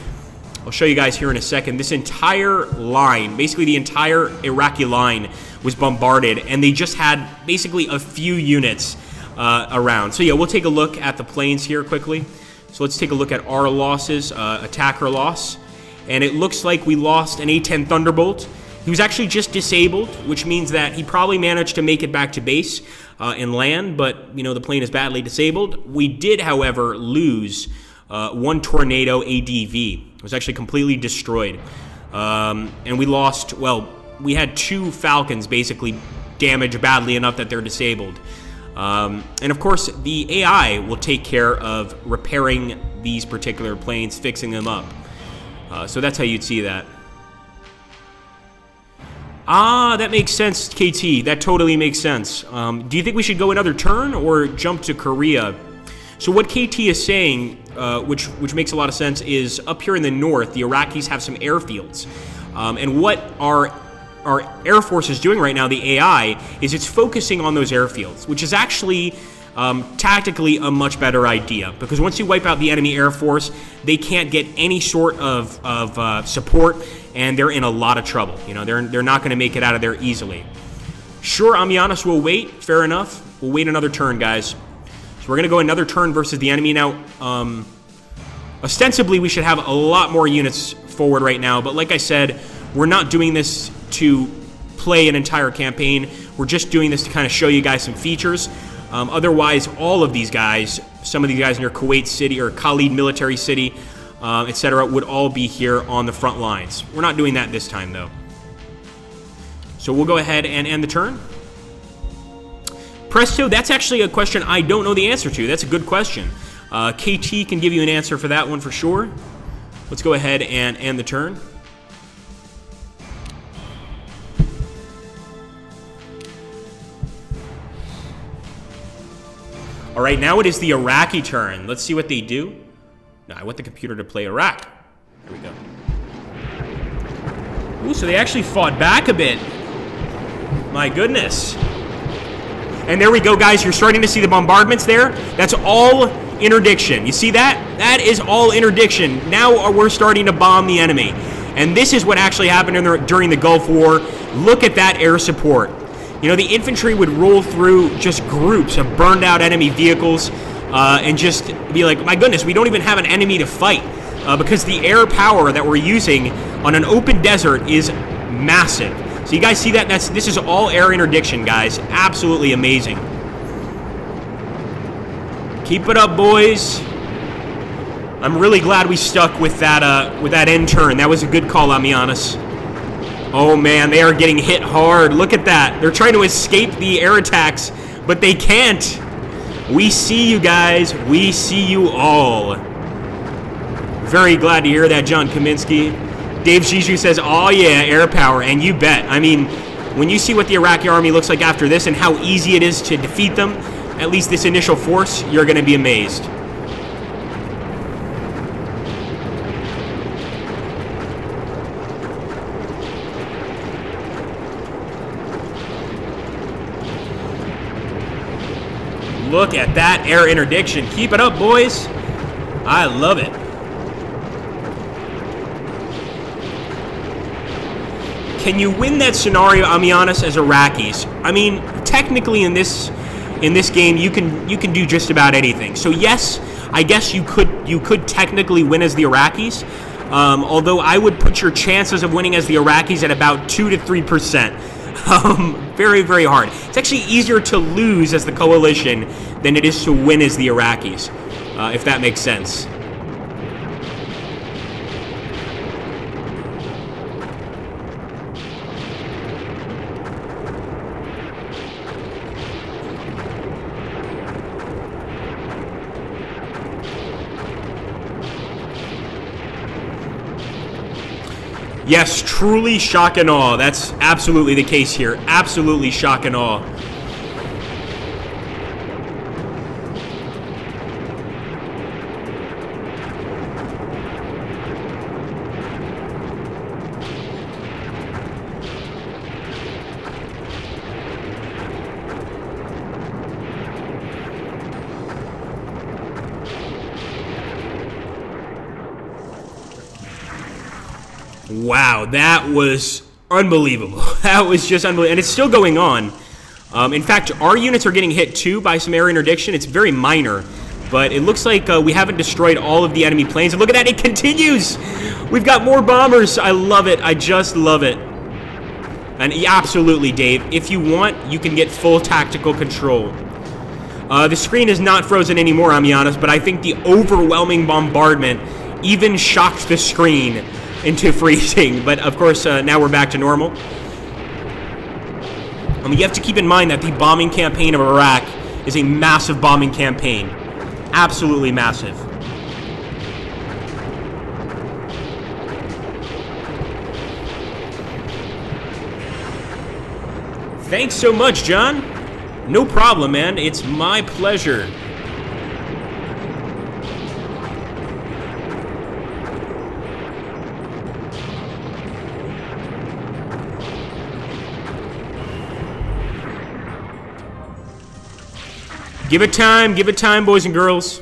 I'll show you guys here in a second, this entire line, basically the entire Iraqi line was bombarded, and they just had basically a few units around. So yeah, we'll take a look at the planes here quickly. So let's take a look at our losses, attacker loss, and it looks like we lost an A-10 Thunderbolt. He was actually just disabled, which means that he probably managed to make it back to base and land, but you know, the plane is badly disabled. We did, however, lose one Tornado ADV. It was actually completely destroyed. And we lost, well, we had 2 Falcons basically damaged badly enough that they're disabled. And of course, the AI will take care of repairing these particular planes, fixing them up. So that's how you'd see that. Ah, that makes sense, KT. That totally makes sense. Do you think we should go another turn or jump to Korea? So what KT is saying, which makes a lot of sense, is up here in the north, the Iraqis have some airfields. And what our Air Force is doing right now, the AI, is it's focusing on those airfields, which is actually tactically a much better idea. Because once you wipe out the enemy Air Force, they can't get any sort of support, and they're in a lot of trouble. You know, they're not going to make it out of there easily. Sure, Amianis will wait. Fair enough. We'll wait another turn, guys. We're going to go another turn versus the enemy now. Ostensibly, we should have a lot more units forward right now, but like I said, we're not doing this to play an entire campaign. We're just doing this to kind of show you guys some features. Otherwise, all of these guys, some of these guys near Kuwait City or Khalid Military City, etc., would all be here on the front lines. We're not doing that this time, though. So we'll go ahead and end the turn. Presto, that's actually a question I don't know the answer to. That's a good question. KT can give you an answer for that one for sure. Let's go ahead and end the turn. All right, now it is the Iraqi turn. Let's see what they do. No, I want the computer to play Iraq. Here we go. Ooh, so they actually fought back a bit. My goodness. And there we go, guys. You're starting to see the bombardments there. That's all interdiction. You see that? That is all interdiction. Now we're starting to bomb the enemy. And this is what actually happened during the Gulf War. Look at that air support. You know, the infantry would roll through just groups of burned out enemy vehicles and just be like, my goodness, we don't even have an enemy to fight. Because the air power that we're using on an open desert is massive. So you guys see that? This is all air interdiction, guys. Absolutely amazing. Keep it up, boys. I'm really glad we stuck with that end turn. That was a good call, Amianis. Oh man, they are getting hit hard. Look at that. They're trying to escape the air attacks, but they can't. We see you guys. We see you all. Very glad to hear that, John Kaminsky. Dave Zizou says, oh yeah, air power, and you bet. I mean, when you see what the Iraqi army looks like after this and how easy it is to defeat them, at least this initial force, you're going to be amazed. Look at that air interdiction. Keep it up, boys. I love it. Can you win that scenario, I'll be honest, as Iraqis? I mean, technically in this game, you can do just about anything. So yes, I guess you could technically win as the Iraqis. Although I would put your chances of winning as the Iraqis at about 2 to 3%. Very, very hard. It's actually easier to lose as the coalition than it is to win as the Iraqis, if that makes sense. Yes, truly shock and awe. That's absolutely the case here. Absolutely shock and awe. Wow, that was unbelievable. That was just unbelievable. And it's still going on. In fact, our units are getting hit too by some air interdiction. It's very minor, but it looks like we haven't destroyed all of the enemy planes. And look at that, it continues! We've got more bombers. I love it. I just love it. And absolutely, Dave, if you want, you can get full tactical control. The screen is not frozen anymore, I'll be honest, but I think the overwhelming bombardment even shocked the screen into freezing. But of course, now we're back to normal. I mean, you have to keep in mind that the bombing campaign of Iraq is a massive bombing campaign. Absolutely massive. Thanks so much, John. No problem, man. It's my pleasure. Give it time, boys and girls.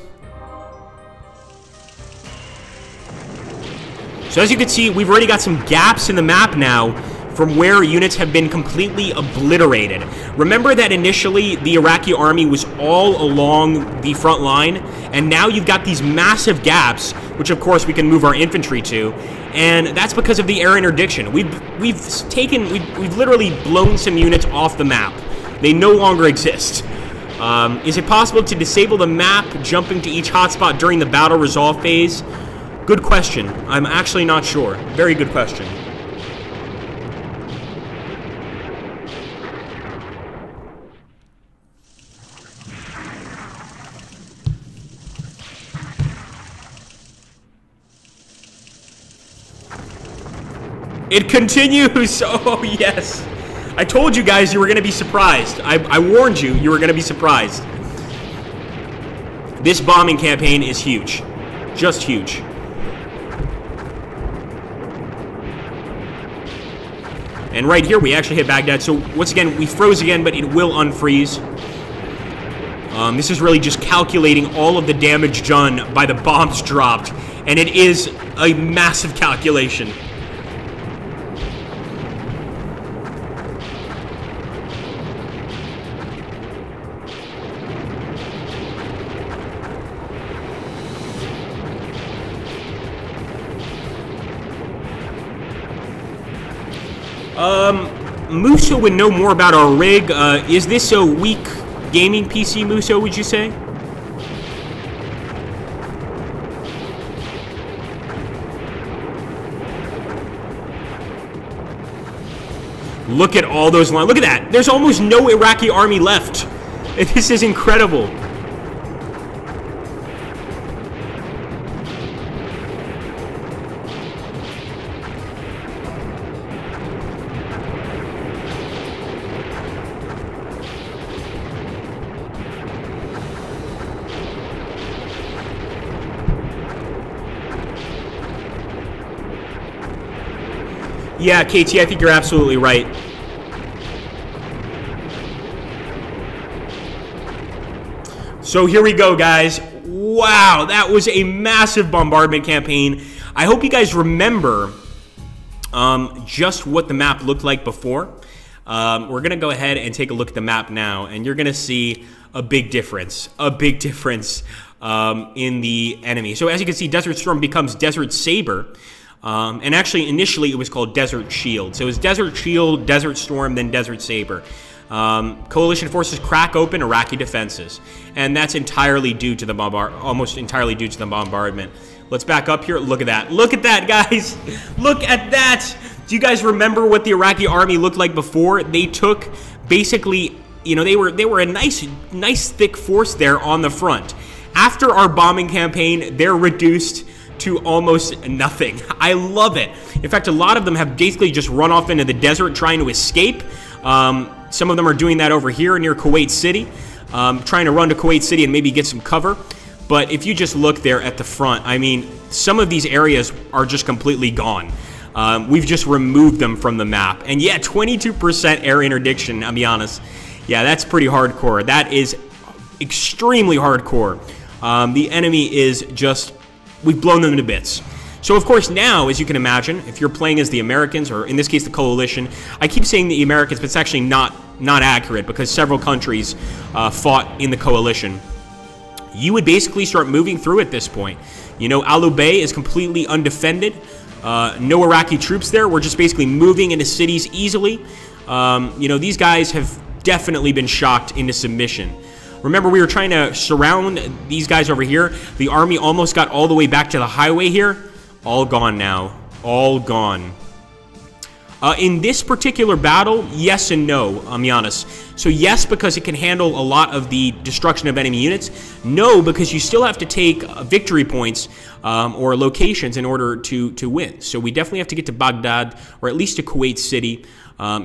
So as you can see, we've already got some gaps in the map now from where units have been completely obliterated. Remember that initially the Iraqi army was all along the front line, and now you've got these massive gaps, which of course we can move our infantry to, and that's because of the air interdiction. We've literally blown some units off the map. They no longer exist. Is it possible to disable the map jumping to each hotspot during the battle resolve phase? Good question. I'm actually not sure. Very good question. It continues! Oh, yes! I told you guys you were going to be surprised. I warned you you were going to be surprised. This bombing campaign is huge. Just huge. And right here we actually hit Baghdad. So once again, we froze again, but it will unfreeze. This is really just calculating all of the damage done by the bombs dropped. And it is a massive calculation. Muso would know more about our rig. Is this a weak gaming PC, Muso, would you say? Look at all those lines. Look at that. There's almost no Iraqi army left. This is incredible. Yeah, KT, I think you're absolutely right. So here we go, guys. Wow, that was a massive bombardment campaign. I hope you guys remember just what the map looked like before. We're going to go ahead and take a look at the map now, and you're going to see a big difference in the enemy. So as you can see, Desert Storm becomes Desert Saber, and actually initially it was called Desert Shield. So it was Desert Shield, Desert Storm, then Desert Saber. Coalition forces crack open Iraqi defenses, and that's entirely due to the almost entirely due to the bombardment. Let's back up here. Look at that. Look at that, guys. Look at that. Do you guys remember what the Iraqi army looked like before? They took basically, you know, they were a nice thick force there on the front. After our bombing campaign, they're reduced to almost nothing. I love it. In fact, a lot of them have basically just run off into the desert trying to escape. Some of them are doing that over here near Kuwait City, trying to run to Kuwait City and maybe get some cover. But if you just look there at the front, I mean, some of these areas are just completely gone. We've just removed them from the map. And yeah, 22% air interdiction, I'll be honest. Yeah, that's pretty hardcore. That is extremely hardcore. The enemy is just, we've blown them to bits. So of course now, as you can imagine, if you're playing as the Americans, or in this case the Coalition, I keep saying the Americans, but it's actually not accurate because several countries fought in the Coalition. You would basically start moving through at this point. You know, Alu Bay is completely undefended. No Iraqi troops there. We're just basically moving into cities easily. You know, these guys have definitely been shocked into submission. Remember, we were trying to surround these guys over here. The army almost got all the way back to the highway here. All gone now. All gone. In this particular battle, yes and no, I'll be honest. So yes, because it can handle a lot of the destruction of enemy units. No, because you still have to take victory points or locations in order to win. So we definitely have to get to Baghdad, or at least to Kuwait City.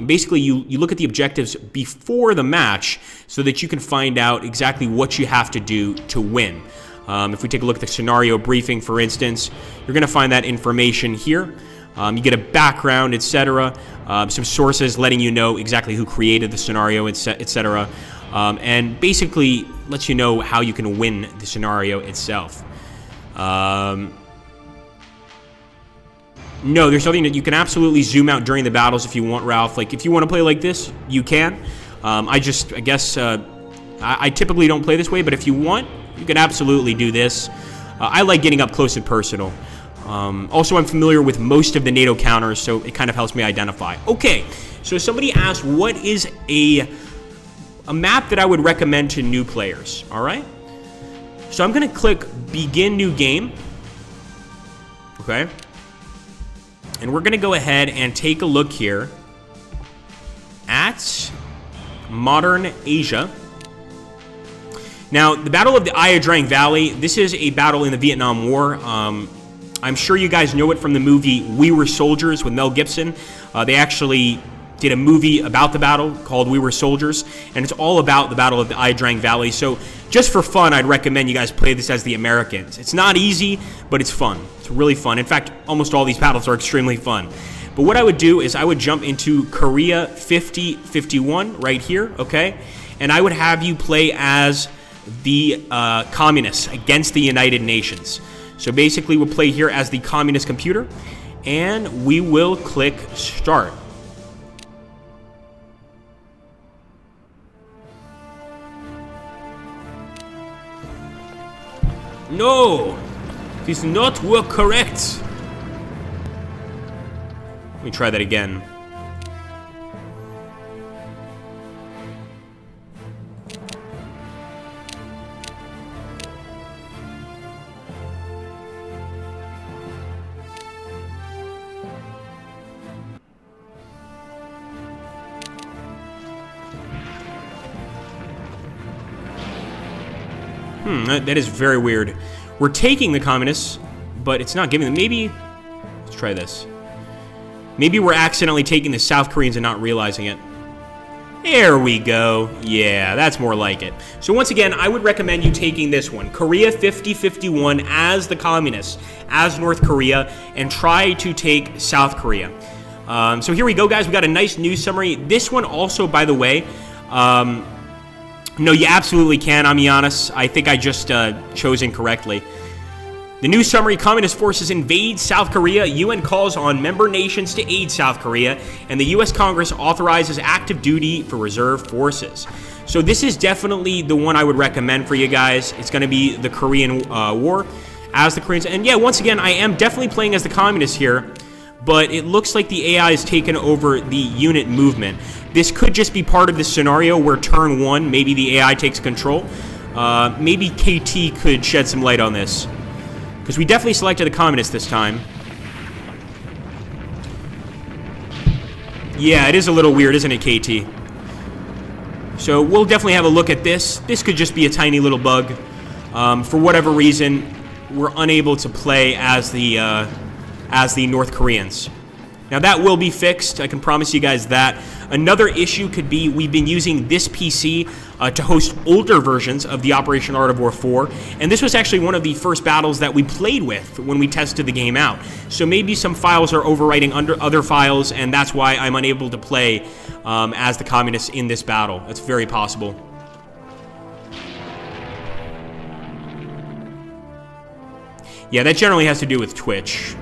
Basically, you look at the objectives before the match so that you can find out exactly what you have to do to win. If we take a look at the scenario briefing, for instance, you're going to find that information here. You get a background, etc., some sources letting you know exactly who created the scenario, etc., and basically lets you know how you can win the scenario itself. No, there's something that you can absolutely zoom out during the battles if you want, Ralph. Like, if you want to play like this, you can. I guess, I typically don't play this way, but if you want, you can absolutely do this. I like getting up close and personal. Also, I'm familiar with most of the NATO counters, so it kind of helps me identify. Okay, so somebody asked, what is a map that I would recommend to new players? All right. So I'm going to click Begin New Game. Okay. And we're going to go ahead and take a look here at Modern Asia. Now, the Battle of the Ia Drang Valley, this is a battle in the Vietnam War. I'm sure you guys know it from the movie We Were Soldiers with Mel Gibson. They actually did a movie about the battle called We Were Soldiers, and it's all about the Battle of the Ia Drang Valley. So just for fun, I'd recommend you guys play this as the Americans. It's not easy, but it's fun. It's really fun. In fact, almost all these battles are extremely fun. But what I would do is I would jump into Korea 5051 right here, okay? And I would have you play as the communists against the United Nations. So basically, we'll play here as the communist computer, and we will click Start. No, this does not work correct. Let me try that again. That is very weird. We're taking the communists, but it's not giving them. Maybe, let's try this. Maybe we're accidentally taking the South Koreans and not realizing it. There we go. Yeah, that's more like it. So once again, I would recommend you taking this one, Korea 5051, as the communists, as North Korea, and try to take South Korea. So here we go, guys. We got a nice news summary. This one also, by the way, no, you absolutely can, Amianis. I think I just chose incorrectly. The news summary: Communist forces invade South Korea. UN calls on member nations to aid South Korea. And the U.S. Congress authorizes active duty for reserve forces. So this is definitely the one I would recommend for you guys. It's going to be the Korean War as the Koreans. And yeah, once again, I am definitely playing as the communists here. But it looks like the AI has taken over the unit movement. This could just be part of the scenario where turn 1, maybe the AI takes control. Maybe KT could shed some light on this. Because we definitely selected the communists this time. Yeah, it is a little weird, isn't it, KT? So we'll definitely have a look at this. This could just be a tiny little bug. For whatever reason, we're unable to play as the North Koreans. Now that will be fixed, I can promise you guys that. Another issue could be we've been using this PC to host older versions of the Operation Art of War 4, and this was actually one of the first battles that we played with when we tested the game out. So maybe some files are overwriting under other files, and that's why I'm unable to play as the communists in this battle. That's very possible. Yeah, that generally has to do with Twitch.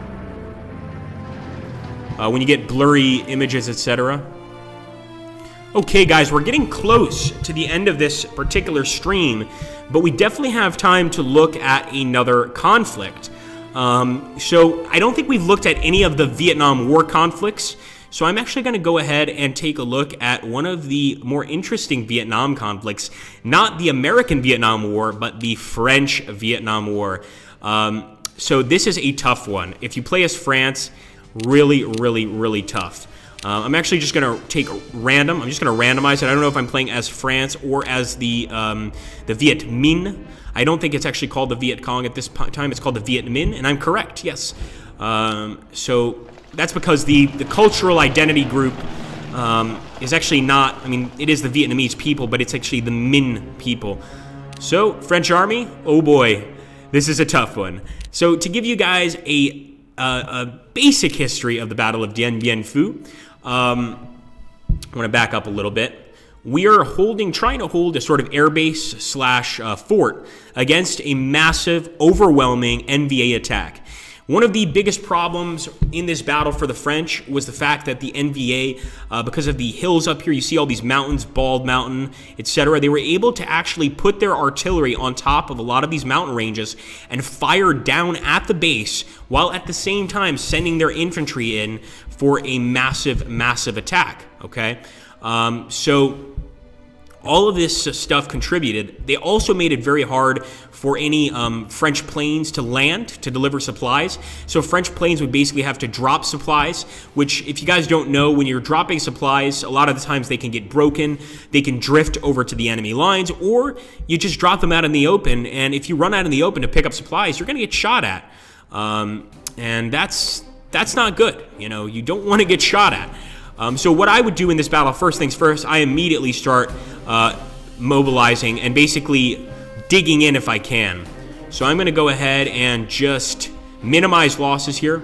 When you get blurry images, etc. Okay, guys, we're getting close to the end of this particular stream, but we definitely have time to look at another conflict. So I don't think we've looked at any of the Vietnam War conflicts, so I'm actually going to go ahead and take a look at one of the more interesting Vietnam conflicts. Not the American Vietnam War, but the French Vietnam War. So this is a tough one. If you play as France, really, really, really tough. I'm actually just going to take random. I'm just going to randomize it. I don't know if I'm playing as France or as the Viet Minh. I don't think it's actually called the Viet Cong at this time. It's called the Viet Minh, and I'm correct, yes. So that's because the cultural identity group is actually not, I mean, it is the Vietnamese people, but it's actually the Minh people. So, French army, oh boy, this is a tough one. So to give you guys a basic history of the Battle of Dien Bien Phu, I want to back up a little bit. We are trying to hold a sort of airbase slash fort against a massive, overwhelming NVA attack. One of the biggest problems in this battle for the French was the fact that the NVA, because of the hills up here, you see all these mountains, Bald Mountain, etc., they were able to actually put their artillery on top of a lot of these mountain ranges and fire down at the base, while at the same time sending their infantry in for a massive, massive attack, okay? So all of this stuff contributed. They also made it very hard for any French planes to land to deliver supplies. So French planes would basically have to drop supplies, which, if you guys don't know, when you're dropping supplies, a lot of the times they can get broken, they can drift over to the enemy lines, or you just drop them out in the open, and if you run out in the open to pick up supplies, you're going to get shot at. And that's not good. You know, you don't want to get shot at. So what I would do in this battle, first things first, I immediately start mobilizing and basically digging in if I can. So I'm going to go ahead and just minimize losses here.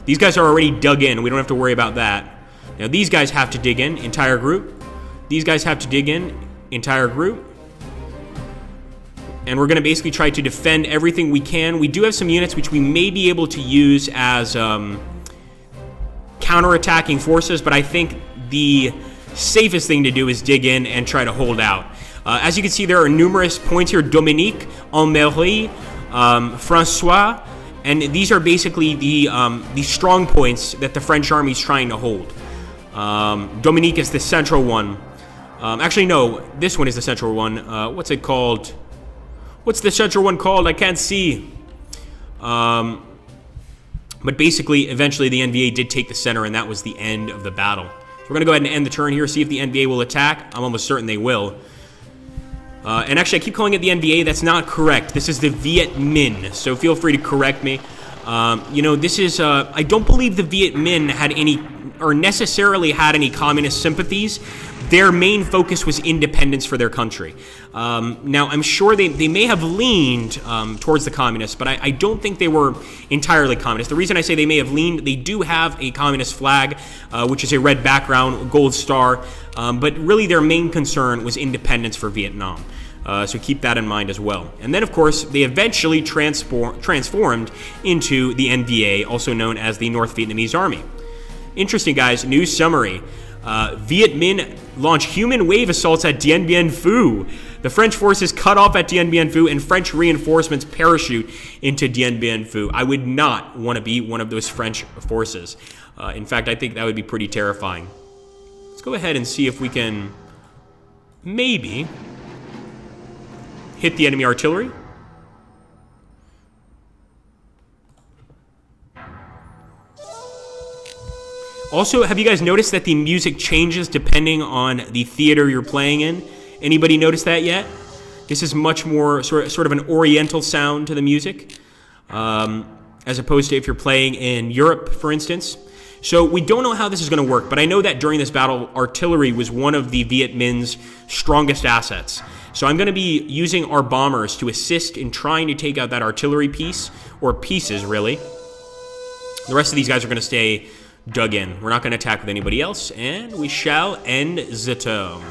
These guys are already dug in. We don't have to worry about that. Now these guys have to dig in, entire group. These guys have to dig in, entire group. And we're going to basically try to defend everything we can. We do have some units which we may be able to use as counterattacking forces, but I think the safest thing to do is dig in and try to hold out. As you can see, there are numerous points here: Dominique, Almerie, Francois, and these are basically the strong points that the French army is trying to hold. Dominique is the central one. Actually, no, this one is the central one. What's it called? What's the central one called? I can't see. But basically, eventually the NVA did take the center, and that was the end of the battle. So we're going to go ahead and end the turn here, see if the NVA will attack. I'm almost certain they will. And actually, I keep calling it the NVA. That's not correct. This is the Viet Minh, so feel free to correct me. You know, this is... I don't believe the Viet Minh had any, or necessarily had any communist sympathies, their main focus was independence for their country. Now, I'm sure they may have leaned towards the communists, but I don't think they were entirely communist. The reason I say they may have leaned, they do have a communist flag, which is a red background, gold star, but really their main concern was independence for Vietnam. So keep that in mind as well. And then, of course, they eventually transformed into the NVA, also known as the North Vietnamese Army. Interesting, guys. News summary. Viet Minh launch human wave assaults at Dien Bien Phu. The French forces cut off at Dien Bien Phu, and French reinforcements parachute into Dien Bien Phu. I would not want to be one of those French forces. In fact, I think that would be pretty terrifying. Let's go ahead and see if we can maybe hit the enemy artillery. Also, have you guys noticed that the music changes depending on the theater you're playing in? Anybody notice that yet? This is much more sort of an oriental sound to the music, as opposed to if you're playing in Europe, for instance. So we don't know how this is going to work, but I know that during this battle, artillery was one of the Viet Minh's strongest assets. So I'm going to be using our bombers to assist in trying to take out that artillery piece, or pieces, really. The rest of these guys are going to stay dug in. We're not going to attack with anybody else, and we shall end the turn.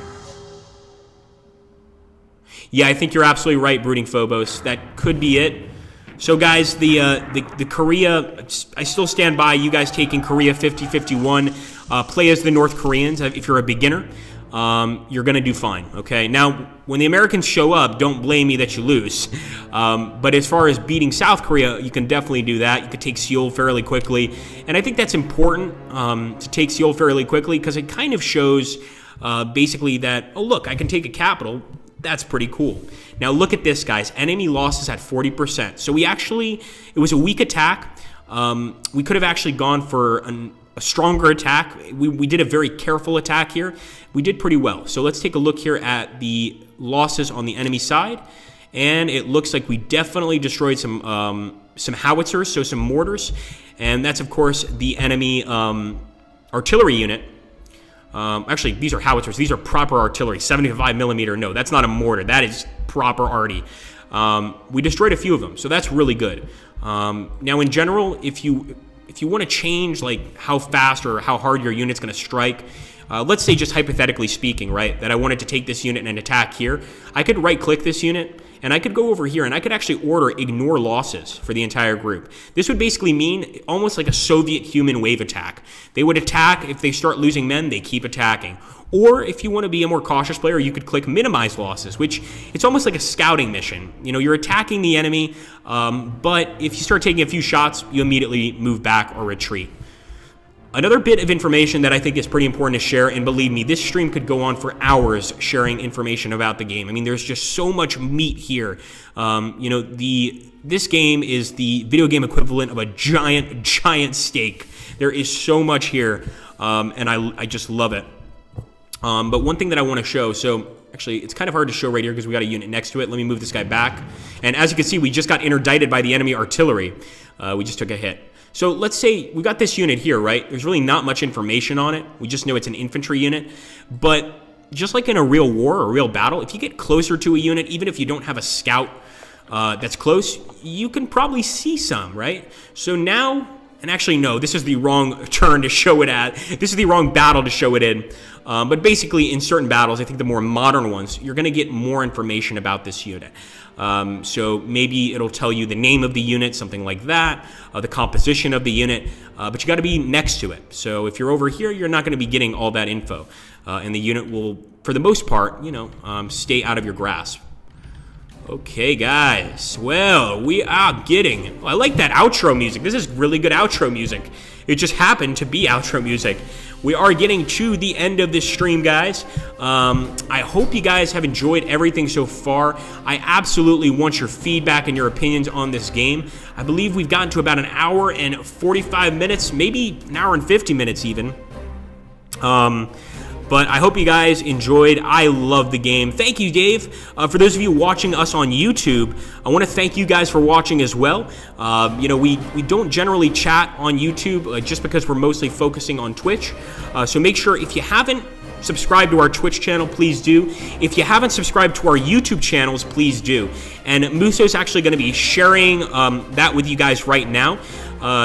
Yeah, I think you're absolutely right, Brooding Phobos. That could be it. So, guys, the Korea, I still stand by you guys taking Korea 50-51. Play as the North Koreans if you're a beginner. You're going to do fine, okay? Now, when the Americans show up, don't blame me that you lose. But as far as beating South Korea, you can definitely do that. You could take Seoul fairly quickly. And I think that's important to take Seoul fairly quickly because it kind of shows basically that, oh, look, I can take a capital. That's pretty cool. Now, look at this, guys. Enemy losses at 40%. So it was a weak attack. We could have actually gone for a stronger attack. We did a very careful attack here. We did pretty well. So let's take a look here at the losses on the enemy side. And it looks like we definitely destroyed some howitzers, so some mortars. And that's, of course, the enemy artillery unit. Actually, these are howitzers. These are proper artillery. 75 millimeter. No, that's not a mortar. That is proper arty. We destroyed a few of them, so that's really good. Now, in general, if you want to change like how fast or how hard your unit's going to strike, let's say just hypothetically speaking, right, that I wanted to take this unit and attack here, I could right-click this unit, and I could go over here, and I could actually order ignore losses for the entire group. This would basically mean almost like a Soviet human wave attack. They would attack. If they start losing men, they keep attacking. Or if you want to be a more cautious player, you could click minimize losses, which it's almost like a scouting mission. You know, you're attacking the enemy, but if you start taking a few shots, you immediately move back or retreat. Another bit of information that I think is pretty important to share, and believe me, this stream could go on for hours sharing information about the game. I mean, there's just so much meat here. You know, this game is the video game equivalent of a giant steak. There is so much here, and I just love it. But one thing that I want to show, so actually it's kind of hard to show right here because we got a unit next to it. Let me move this guy back. And as you can see, we just got interdicted by the enemy artillery. We just took a hit. So let's say we got this unit here, right? There's really not much information on it. We just know it's an infantry unit. But just like in a real war or a real battle, if you get closer to a unit, even if you don't have a scout that's close, you can probably see some, right? So now, and actually no, this is the wrong turn to show it at. This is the wrong battle to show it in. But basically in certain battles, I think the more modern ones, you're going to get more information about this unit. So maybe it'll tell you the name of the unit, something like that, the composition of the unit, but you got to be next to it. So if you're over here, you're not going to be getting all that info, and the unit will, for the most part, you know, stay out of your grasp. Okay, guys. Well, we are getting... I like that outro music. This is really good outro music. It just happened to be outro music. We are getting to the end of this stream, guys. I hope you guys have enjoyed everything so far. I absolutely want your feedback and your opinions on this game. I believe we've gotten to about an hour and 45 minutes, maybe an hour and 50 minutes even. But I hope you guys enjoyed. I love the game. Thank you, Dave. For those of you watching us on YouTube, I want to thank you guys for watching as well. You know, we don't generally chat on YouTube just because we're mostly focusing on Twitch. So make sure, if you haven't subscribe to our Twitch channel, please do. If you haven't subscribed to our YouTube channels, please do. And Muso's actually going to be sharing that with you guys right now.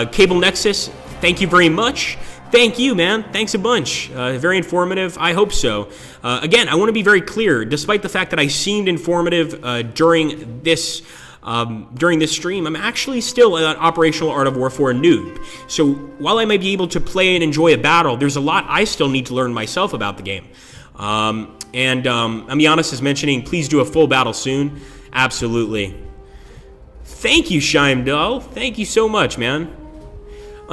Cable Nexus, thank you very much. Thank you, man. Thanks a bunch. Very informative. I hope so. Again, I want to be very clear. Despite the fact that I seemed informative during this stream, I'm actually still an Operational Art of War 4 noob. So while I might be able to play and enjoy a battle, there's a lot I still need to learn myself about the game. Amianis is mentioning, please do a full battle soon. Absolutely. Thank you, Scheimdall. Thank you so much, man.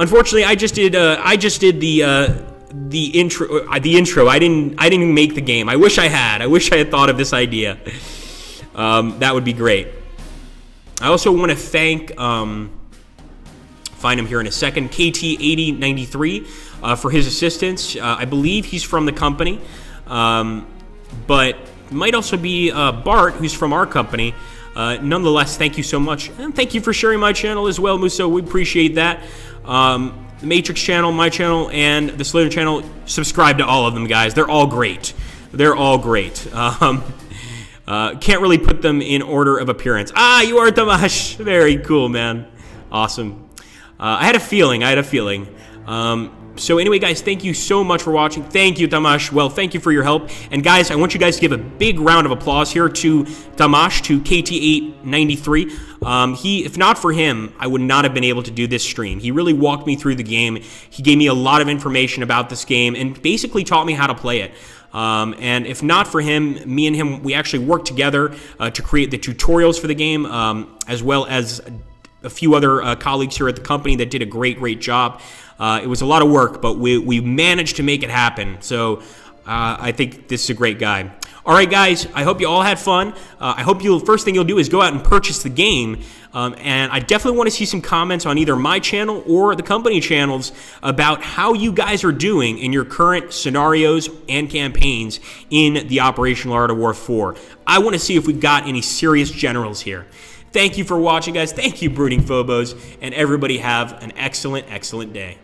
Unfortunately, I just did the intro. I didn't make the game. I wish I had. I wish I had thought of this idea. That would be great. I also want to thank, find him here in a second, KT8093 for his assistance. I believe he's from the company, but might also be Bart, who's from our company. Nonetheless, thank you so much. And thank you for sharing my channel as well, Muso. We appreciate that. The Matrix channel, my channel, and the Slater channel, subscribe to all of them, guys. They're all great. They're all great. Can't really put them in order of appearance. Ah, you are Tamash. Very cool, man. Awesome. I had a feeling. So anyway, guys, thank you so much for watching. Thank you, Tamash. Well, thank you for your help. And guys, I want you guys to give a big round of applause here to Tamash, to KT893. If not for him, I would not have been able to do this stream. He really walked me through the game. He gave me a lot of information about this game and basically taught me how to play it. And if not for him, me and him, we actually worked together to create the tutorials for the game, as well as a few other colleagues here at the company that did a great job. It was a lot of work, but we managed to make it happen. So I think this is a great guy. All right, guys, I hope you all had fun. I hope first thing you'll do is go out and purchase the game. And I definitely want to see some comments on either my channel or the company channels about how you guys are doing in your current scenarios and campaigns in the Operational Art of War 4. I want to see if we've got any serious generals here. Thank you for watching, guys. Thank you, Brooding Phobos. And everybody have an excellent day.